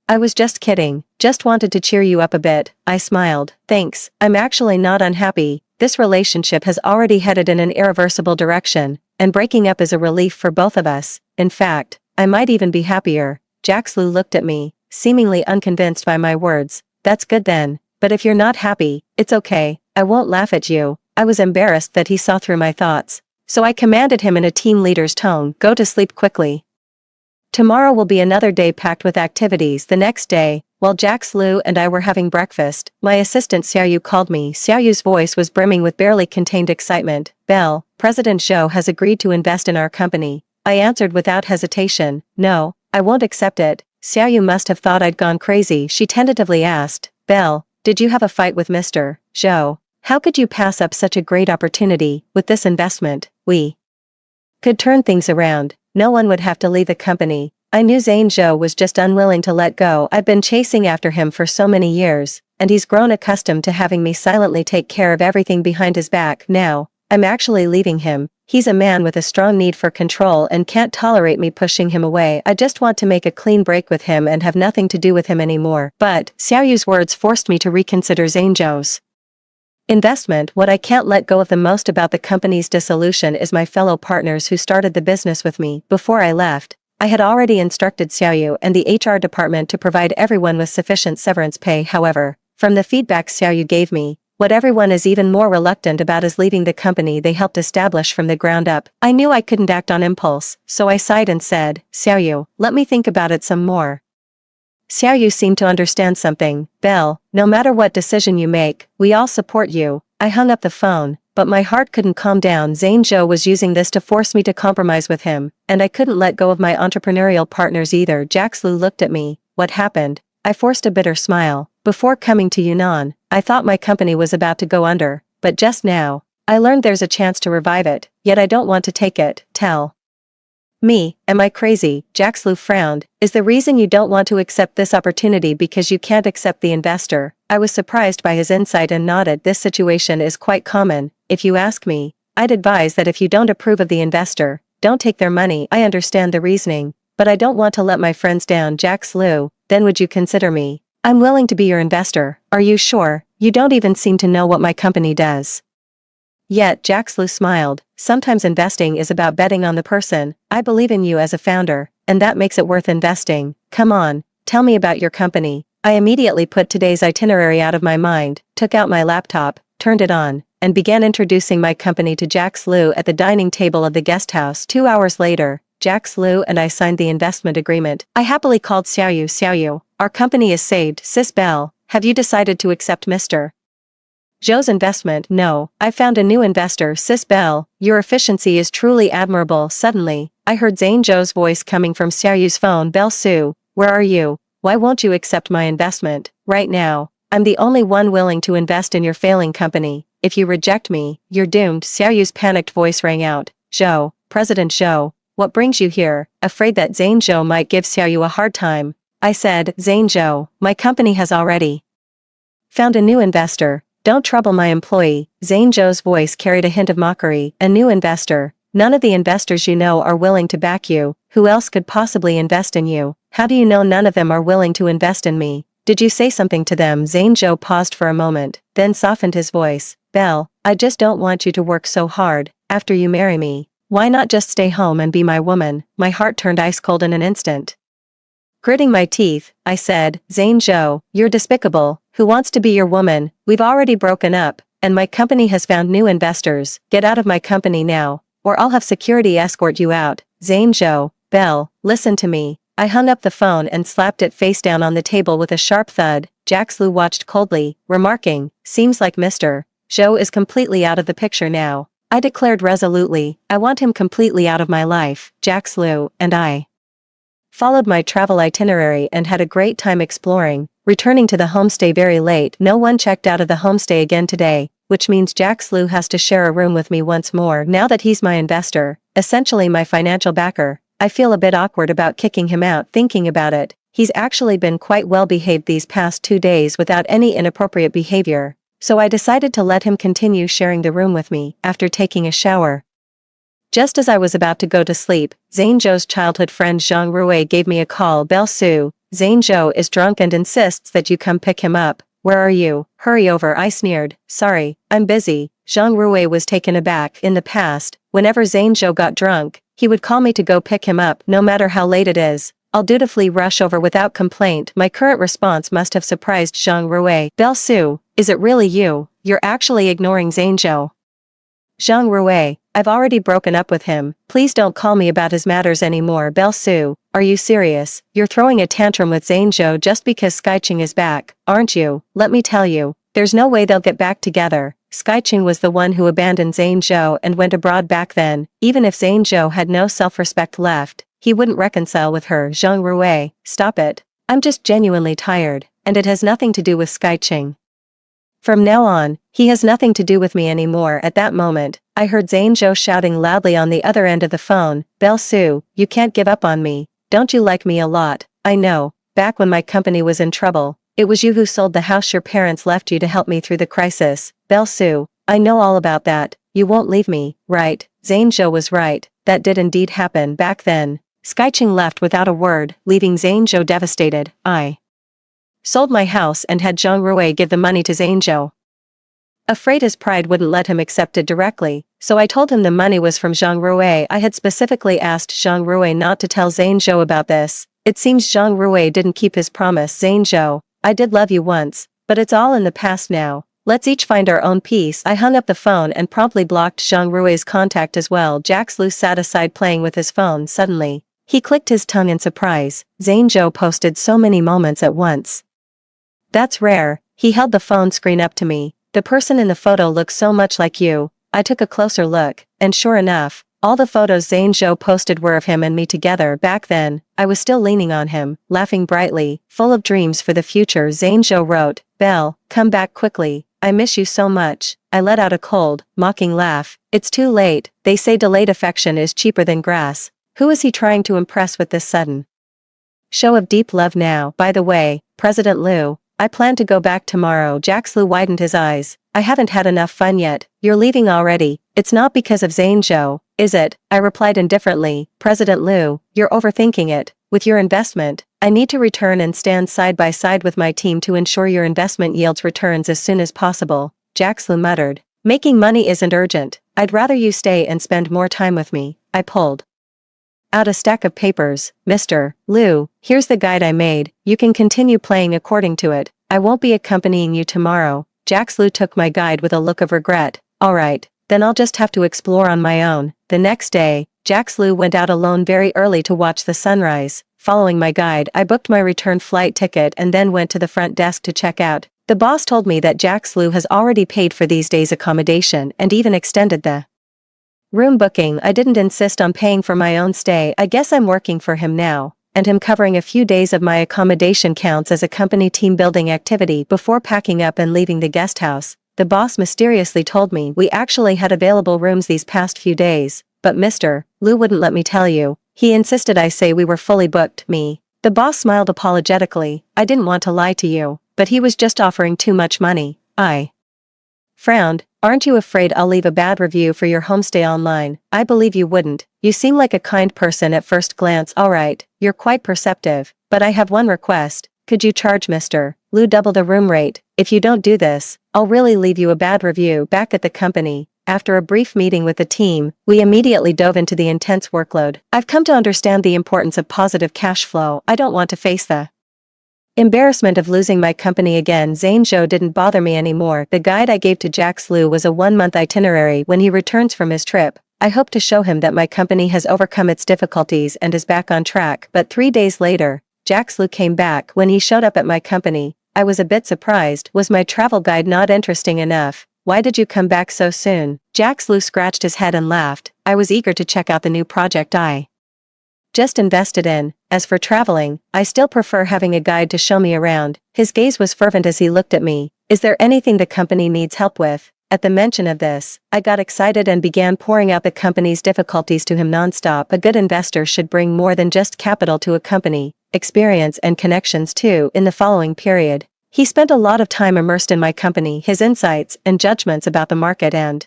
"I was just kidding, just wanted to cheer you up a bit." I smiled. "Thanks, I'm actually not unhappy. This relationship has already headed in an irreversible direction, and breaking up is a relief for both of us. In fact, I might even be happier." Jax Lu looked at me, seemingly unconvinced by my words. "That's good then, but if you're not happy, it's okay, I won't laugh at you." I was embarrassed that he saw through my thoughts, so I commanded him in a team leader's tone, "Go to sleep quickly. Tomorrow will be another day packed with activities." The next day, while Jax Lu and I were having breakfast, my assistant Xiaoyu called me. Xiaoyu's voice was brimming with barely contained excitement. "Belle, President Zhou has agreed to invest in our company." I answered without hesitation, "No, I won't accept it." Xiaoyu must have thought I'd gone crazy. She tentatively asked, "Belle, did you have a fight with Mr. Zhou? How could you pass up such a great opportunity? With this investment, we could turn things around. No one would have to leave the company." I knew Zane Zhou was just unwilling to let go. I'd been chasing after him for so many years, and he's grown accustomed to having me silently take care of everything behind his back. Now, I'm actually leaving him. He's a man with a strong need for control and can't tolerate me pushing him away. I just want to make a clean break with him and have nothing to do with him anymore. But Xiaoyu's words forced me to reconsider Zane Zhou's investment. What I can't let go of the most about the company's dissolution is my fellow partners who started the business with me. Before I left, I had already instructed Xiaoyu and the HR department to provide everyone with sufficient severance pay. However, from the feedback Xiaoyu gave me, what everyone is even more reluctant about is leaving the company they helped establish from the ground up. I knew I couldn't act on impulse, so I sighed and said, "Xiaoyu, let me think about it some more." Xiaoyu seemed to understand something. "Belle, no matter what decision you make, we all support you." I hung up the phone, but my heart couldn't calm down. Zane Zhou was using this to force me to compromise with him, and I couldn't let go of my entrepreneurial partners either. Jax Lu looked at me. "What happened?" I forced a bitter smile. "Before coming to Yunnan, I thought my company was about to go under, but just now, I learned there's a chance to revive it, yet I don't want to take it." "Tell me, am I crazy?" Jax Lu frowned. "Is the reason you don't want to accept this opportunity because you can't accept the investor?" I was surprised by his insight and nodded. "This situation is quite common. If you ask me, I'd advise that if you don't approve of the investor, don't take their money." I understand the reasoning, but I don't want to let my friends down. Jax Lu, then would you consider me? I'm willing to be your investor. Are you sure? You don't even seem to know what my company does. Yet Jax Lu smiled. "Sometimes investing is about betting on the person. I believe in you as a founder, and that makes it worth investing. Come on, tell me about your company." I immediately put today's itinerary out of my mind, took out my laptop, turned it on, and began introducing my company to Jax Lu at the dining table of the guest house. 2 hours later, Jax Lu and I signed the investment agreement. I happily called Xiaoyu. "Xiaoyu, our company is saved." "Sis Belle, have you decided to accept Mr. Zhou's investment, no, I found a new investor, sis Belle, your efficiency is truly admirable. Suddenly, I heard Zhou's voice coming from Xiaoyu's phone. Belle Su, where are you? Why won't you accept my investment, right now? I'm the only one willing to invest in your failing company. If you reject me, you're doomed. Xiaoyu's panicked voice rang out. Zhou, President Zhou, what brings you here? Afraid that Zhou might give Xiaoyu a hard time. I said, Zhou, my company has already found a new investor. Don't trouble my employee. Zhou's voice carried a hint of mockery. A new investor. None of the investors you know are willing to back you. Who else could possibly invest in you? How do you know none of them are willing to invest in me? Did you say something to them? Zhou paused for a moment, then softened his voice. Belle, I just don't want you to work so hard. After you marry me, why not just stay home and be my woman? My heart turned ice cold in an instant. Gritting my teeth, I said, Zhou, you're despicable. Who wants to be your woman? We've already broken up, and my company has found new investors. Get out of my company now, or I'll have security escort you out. Zhou, Belle, listen to me. I hung up the phone and slapped it face down on the table with a sharp thud. Jaxlu watched coldly, remarking, seems like Mr. Zhou is completely out of the picture now. I declared resolutely, I want him completely out of my life. Jaxlu and I followed my travel itinerary and had a great time exploring, returning to the homestay very late. No one checked out of the homestay again today, which means Jaxlu has to share a room with me once more now that he's my investor, essentially my financial backer. I feel a bit awkward about kicking him out. Thinking about it, he's actually been quite well behaved these past 2 days without any inappropriate behavior, so I decided to let him continue sharing the room with me. After taking a shower, just as I was about to go to sleep, Zhou's childhood friend Zhang Rui gave me a call. Belle Su, Zhou is drunk and insists that you come pick him up. Where are you? Hurry over. I sneered. Sorry, I'm busy. Zhang Rui was taken aback. In the past, whenever Zhou got drunk, he would call me to go pick him up no matter how late it is. I'll dutifully rush over without complaint. My current response must have surprised Zhang Rui. Belle Su, is it really you? You're actually ignoring Zhou. Zhang Rui, I've already broken up with him. Please don't call me about his matters anymore. Belle Su, are you serious? You're throwing a tantrum with Zhou just because Skyching is back, aren't you? Let me tell you, there's no way they'll get back together. Skyching was the one who abandoned Zhou and went abroad back then. Even if Zhou had no self-respect left, he wouldn't reconcile with her. Zhang Rui, stop it. I'm just genuinely tired, and it has nothing to do with Skyching. From now on, he has nothing to do with me anymore. At that moment, I heard Zhou shouting loudly on the other end of the phone, Belle Su, you can't give up on me. Don't you like me a lot? I know, back when my company was in trouble, it was you who sold the house your parents left you to help me through the crisis. Belle Su, I know all about that. You won't leave me, right? Zhou was right, that did indeed happen back then. Skyching left without a word, leaving Zhou devastated. I sold my house and had Zhang Rui give the money to Zhou. Afraid his pride wouldn't let him accept it directly, so I told him the money was from Zhang Rui. I had specifically asked Zhang Rui not to tell Zhou about this. It seems Zhang Rui didn't keep his promise. Zhou, I did love you once, but it's all in the past now. Let's each find our own peace. I hung up the phone and promptly blocked Zhang Rui's contact as well. Jaxlu sat aside playing with his phone. Suddenly, he clicked his tongue in surprise. Zhou posted so many moments at once. That's rare. He held the phone screen up to me. The person in the photo looks so much like you. I took a closer look, and sure enough, all the photos Zhou posted were of him and me together. Back then, I was still leaning on him, laughing brightly, full of dreams for the future. Zhou wrote, Belle, come back quickly. I miss you so much. I let out a cold, mocking laugh. It's too late. They say delayed affection is cheaper than grass. Who is he trying to impress with this sudden show of deep love now? By the way, President Liu, I plan to go back tomorrow. Jaxlu widened his eyes. I haven't had enough fun yet. You're leaving already. It's not because of Zhou, is it? I replied indifferently. President Liu, you're overthinking it. With your investment, I need to return and stand side by side with my team to ensure your investment yields returns as soon as possible. Jaxlu muttered. Making money isn't urgent. I'd rather you stay and spend more time with me. I pulled out a stack of papers. Mr. Liu, here's the guide I made. You can continue playing according to it. I won't be accompanying you tomorrow. Jaxlu took my guide with a look of regret. Alright, then I'll just have to explore on my own. The next day, Jaxlu went out alone very early to watch the sunrise. Following my guide, I booked my return flight ticket and then went to the front desk to check out. The boss told me that Jax Liu has already paid for these days' accommodation and even extended the room booking. I didn't insist on paying for my own stay. I guess I'm working for him now, and him covering a few days of my accommodation counts as a company team building activity before packing up and leaving the guest house. The boss mysteriously told me we actually had available rooms these past few days, but Mr. Liu wouldn't let me tell you. He insisted I say we were fully booked. The boss smiled apologetically. I didn't want to lie to you, but he was just offering too much money. I frowned. Aren't you afraid I'll leave a bad review for your homestay online? I believe you wouldn't. You seem like a kind person at first glance. Alright, you're quite perceptive, but I have one request. Could you charge Mr. Liu double the room rate? If you don't do this, I'll really leave you a bad review. Back at the company, after a brief meeting with the team, we immediately dove into the intense workload. I've come to understand the importance of positive cash flow. I don't want to face the embarrassment of losing my company again. Zhou didn't bother me anymore. The guide I gave to Jax Liu was a 1-month itinerary. When he returns from his trip, I hope to show him that my company has overcome its difficulties and is back on track. But 3 days later, Jax Liu came back. When he showed up at my company, I was a bit surprised. Was my travel guide not interesting enough? Why did you come back so soon? Jax Liu scratched his head and laughed. I was eager to check out the new project I just invested in. As for traveling, I still prefer having a guide to show me around. His gaze was fervent as he looked at me. Is there anything the company needs help with? At the mention of this, I got excited and began pouring out the company's difficulties to him nonstop. A good investor should bring more than just capital to a company, experience and connections too. In the following period, he spent a lot of time immersed in my company. His insights and judgments about the market and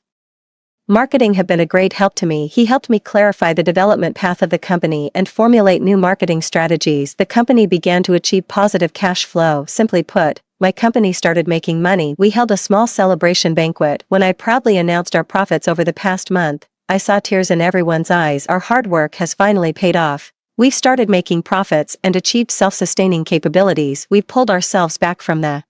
marketing have been a great help to me. He helped me clarify the development path of the company and formulate new marketing strategies. The company began to achieve positive cash flow. Simply put, my company started making money. We held a small celebration banquet. When I proudly announced our profits over the past month, I saw tears in everyone's eyes. Our hard work has finally paid off. We've started making profits and achieved self-sustaining capabilities. We've pulled ourselves back from the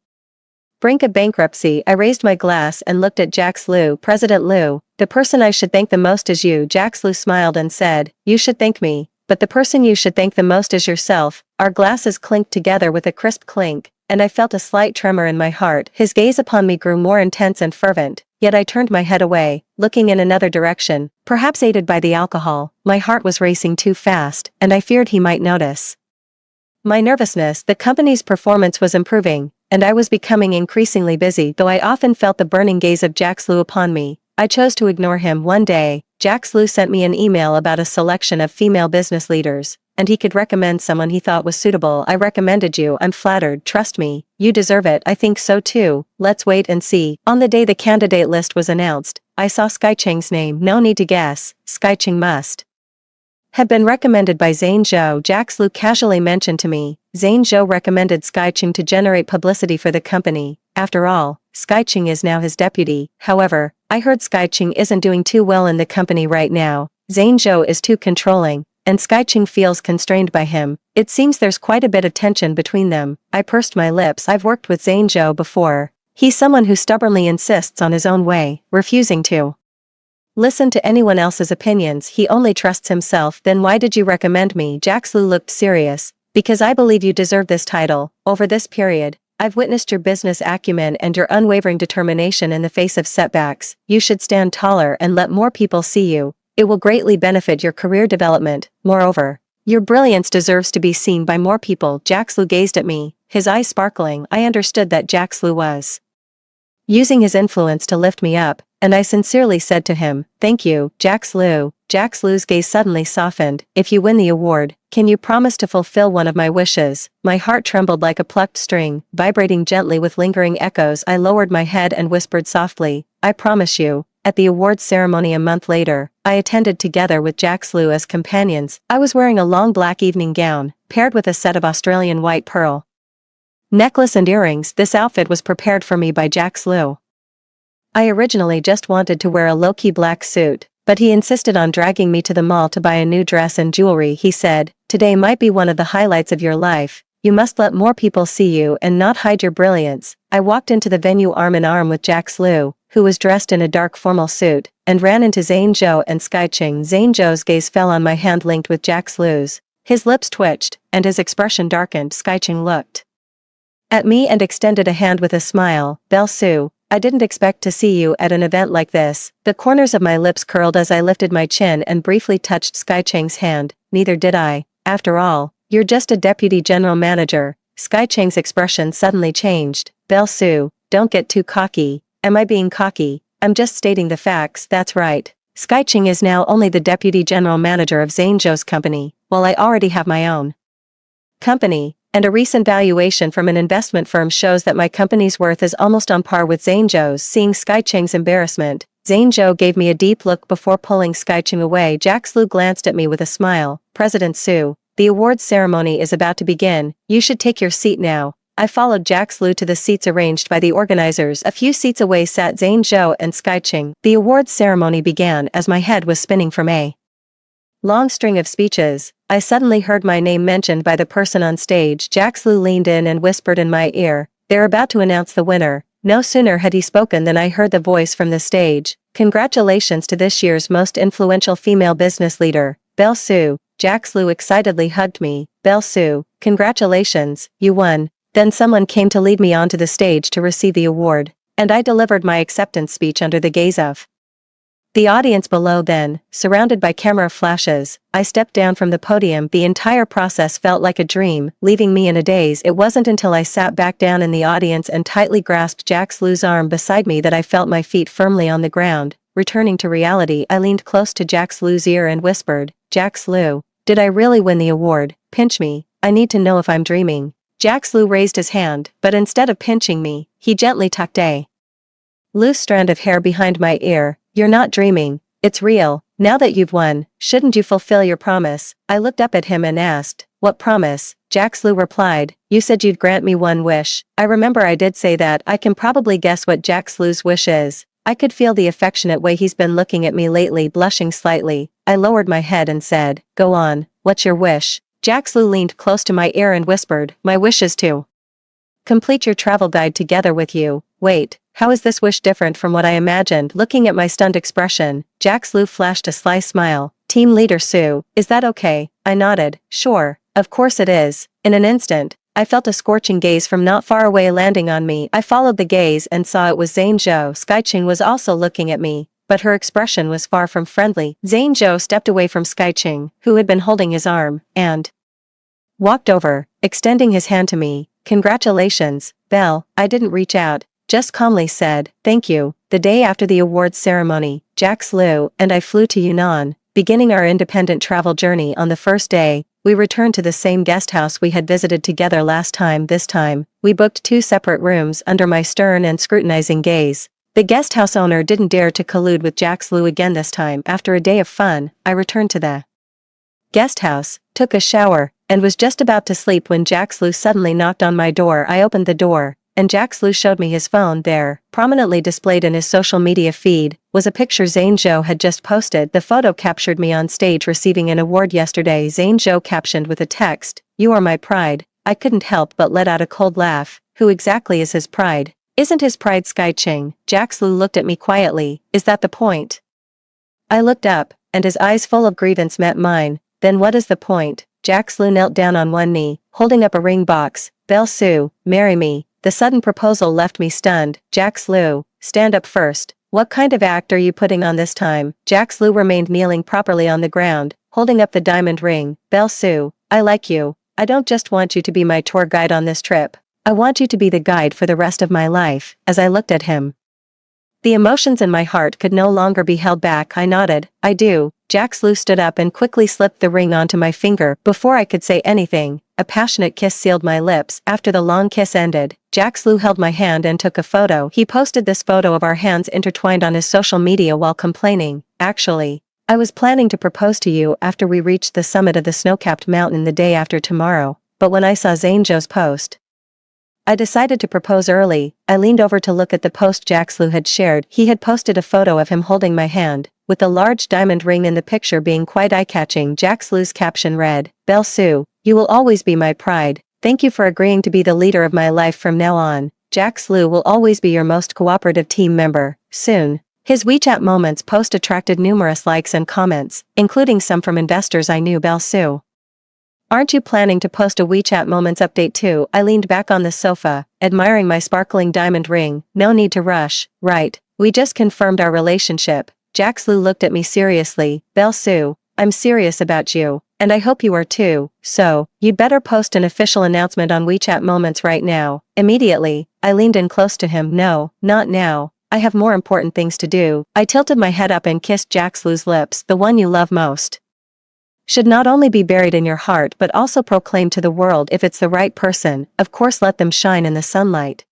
brink of bankruptcy. I raised my glass and looked at Jax Liu. President Liu, the person I should thank the most is you. Jax Liu smiled and said, you should thank me, but the person you should thank the most is yourself. Our glasses clinked together with a crisp clink, and I felt a slight tremor in my heart. His gaze upon me grew more intense and fervent, yet I turned my head away, looking in another direction. Perhaps aided by the alcohol, my heart was racing too fast, and I feared he might notice my nervousness. The company's performance was improving, and I was becoming increasingly busy. Though I often felt the burning gaze of Jax Liu upon me, I chose to ignore him. One day, Jax Liu sent me an email about a selection of female business leaders, and he could recommend someone he thought was suitable. I recommended you. I'm flattered. Trust me, you deserve it. I think so too. Let's wait and see. On the day the candidate list was announced, I saw Skycheng's name. No need to guess, Skycheng must have been recommended by Zhou. Jax Liu casually mentioned to me. Zhou recommended Skycheng to generate publicity for the company. After all, Skycheng is now his deputy. However, I heard Skycheng isn't doing too well in the company right now. Zhou is too controlling, and Skycheng feels constrained by him. It seems there's quite a bit of tension between them. I pursed my lips. I've worked with Zhou before. He's someone who stubbornly insists on his own way, refusing to listen to anyone else's opinions. He only trusts himself. Then why did you recommend me? Jax Liu looked serious. Because I believe you deserve this title. Over this period, I've witnessed your business acumen and your unwavering determination in the face of setbacks. You should stand taller and let more people see you. It will greatly benefit your career development. Moreover, your brilliance deserves to be seen by more people. Jax Liu gazed at me, his eyes sparkling. I understood that Jax Liu was using his influence to lift me up, and I sincerely said to him, thank you, Jax Liu. Jax Liu's gaze suddenly softened. If you win the award, can you promise to fulfill one of my wishes? My heart trembled like a plucked string, vibrating gently with lingering echoes. I lowered my head and whispered softly, I promise you. At the awards ceremony a month later, I attended together with Jax Liu as companions. I was wearing a long black evening gown, paired with a set of Australian white pearl necklace and earrings. This outfit was prepared for me by Jax Liu. I originally just wanted to wear a low-key black suit, but he insisted on dragging me to the mall to buy a new dress and jewelry. He said, today might be one of the highlights of your life. You must let more people see you and not hide your brilliance. I walked into the venue arm in arm with Jax Liu, who was dressed in a dark formal suit, and ran into Zhou and Skycheng. Zhou's gaze fell on my hand linked with Jax Liu's. His lips twitched, and his expression darkened. Skycheng looked at me and extended a hand with a smile. Belle Sue, I didn't expect to see you at an event like this. The corners of my lips curled as I lifted my chin and briefly touched Sky Cheng's hand. Neither did I. After all, you're just a deputy general manager. Sky Cheng's expression suddenly changed. Belle Sue, don't get too cocky. Am I being cocky? I'm just stating the facts, that's right. Sky Cheng is now only the deputy general manager of Zhang Zhou's company, while I already have my own company, and a recent valuation from an investment firm shows that my company's worth is almost on par with Zhang Zhou's. Seeing Sky Cheng's embarrassment, Zhang Zhou gave me a deep look before pulling Sky Cheng away. Jax Lu glanced at me with a smile. President Su, the awards ceremony is about to begin, you should take your seat now. I followed Jax Lu to the seats arranged by the organizers. A few seats away sat Zhang Zhou and Sky Cheng. The awards ceremony began as my head was spinning from a long string of speeches. I suddenly heard my name mentioned by the person on stage. Jax Lu leaned in and whispered in my ear, they're about to announce the winner. No sooner had he spoken than I heard the voice from the stage. Congratulations to this year's most influential female business leader, Belle Sue. Jax Lu excitedly hugged me. Belle Sue, congratulations, you won. Then someone came to lead me onto the stage to receive the award, and I delivered my acceptance speech under the gaze of the audience below. Then, surrounded by camera flashes, I stepped down from the podium. The entire process felt like a dream, leaving me in a daze. It wasn't until I sat back down in the audience and tightly grasped Jax Lu's arm beside me that I felt my feet firmly on the ground. Returning to reality, I leaned close to Jax Lu's ear and whispered, Jax Lu, did I really win the award? Pinch me, I need to know if I'm dreaming. Jax Lu raised his hand, but instead of pinching me, he gently tucked a loose strand of hair behind my ear. You're not dreaming, it's real. Now that you've won, shouldn't you fulfill your promise? I looked up at him and asked, what promise? Jax Lu replied, you said you'd grant me one wish. I remember I did say that. I can probably guess what Jax Lu's wish is. I could feel the affectionate way he's been looking at me lately. Blushing slightly, I lowered my head and said, go on, what's your wish? Jax Lu leaned close to my ear and whispered, my wish is to complete your travel guide together with you. Wait, how is this wish different from what I imagined? Looking at my stunned expression, Jax Lu flashed a sly smile. Team leader Sue, is that okay? I nodded, sure, of course it is. In an instant, I felt a scorching gaze from not far away landing on me. I followed the gaze and saw it was Zhang Zhou. Sky Cheng was also looking at me, but her expression was far from friendly. Zhang Zhou stepped away from Sky Cheng, who had been holding his arm, and walked over, extending his hand to me. Congratulations, Belle. I didn't reach out, just calmly said, thank you. The day after the awards ceremony, Jax Lu and I flew to Yunnan, beginning our independent travel journey. On the first day, we returned to the same guest house we had visited together last time. This time, we booked 2 separate rooms under my stern and scrutinizing gaze. The guest house owner didn't dare to collude with Jax Lu again this time. After a day of fun, I returned to the guest house, took a shower, and was just about to sleep when Jax Lu suddenly knocked on my door. I opened the door, and Jax Lu showed me his phone. There, prominently displayed in his social media feed, was a picture Zhang Zhou had just posted. The photo captured me on stage receiving an award yesterday. Zhang Zhou captioned with a text, you are my pride. I couldn't help but let out a cold laugh. Who exactly is his pride? Isn't his pride Sky Cheng? Jax Lu looked at me quietly. Is that the point? I looked up, and his eyes full of grievance met mine. Then what is the point? Jax Lu knelt down on one knee, holding up a ring box. Belle Sue, marry me. The sudden proposal left me stunned. Jax Lu, stand up first. What kind of act are you putting on this time? Jax Lu remained kneeling properly on the ground, holding up the diamond ring. Belle Sue, I like you. I don't just want you to be my tour guide on this trip. I want you to be the guide for the rest of my life. As I looked at him, the emotions in my heart could no longer be held back. I nodded, I do. Jax Lu stood up and quickly slipped the ring onto my finger. Before I could say anything, a passionate kiss sealed my lips. After the long kiss ended, Jax Lu held my hand and took a photo. He posted this photo of our hands intertwined on his social media while complaining, actually, I was planning to propose to you after we reached the summit of the snow-capped mountain the day after tomorrow, but when I saw Zhang Zhou's post, I decided to propose early. I leaned over to look at the post Jax Lu had shared. He had posted a photo of him holding my hand, with the large diamond ring in the picture being quite eye-catching. Jax Lu's caption read, Belle Sue, you will always be my pride. Thank you for agreeing to be the leader of my life from now on. Jax Lu will always be your most cooperative team member. Soon. His WeChat Moments post attracted numerous likes and comments, including some from investors I knew. Belle Sue, Aren't you planning to post a WeChat Moments update too? I leaned back on the sofa, admiring my sparkling diamond ring. No need to rush, right? We just confirmed our relationship. Jaxlu looked at me seriously. Belle Sue, I'm serious about you, and I hope you are too, so, you'd better post an official announcement on WeChat Moments right now. Immediately, I leaned in close to him. No, not now. I have more important things to do. I tilted my head up and kissed Jaxlu's lips. The one you love most should not only be buried in your heart but also proclaimed to the world if it's the right person. Of course, let them shine in the sunlight.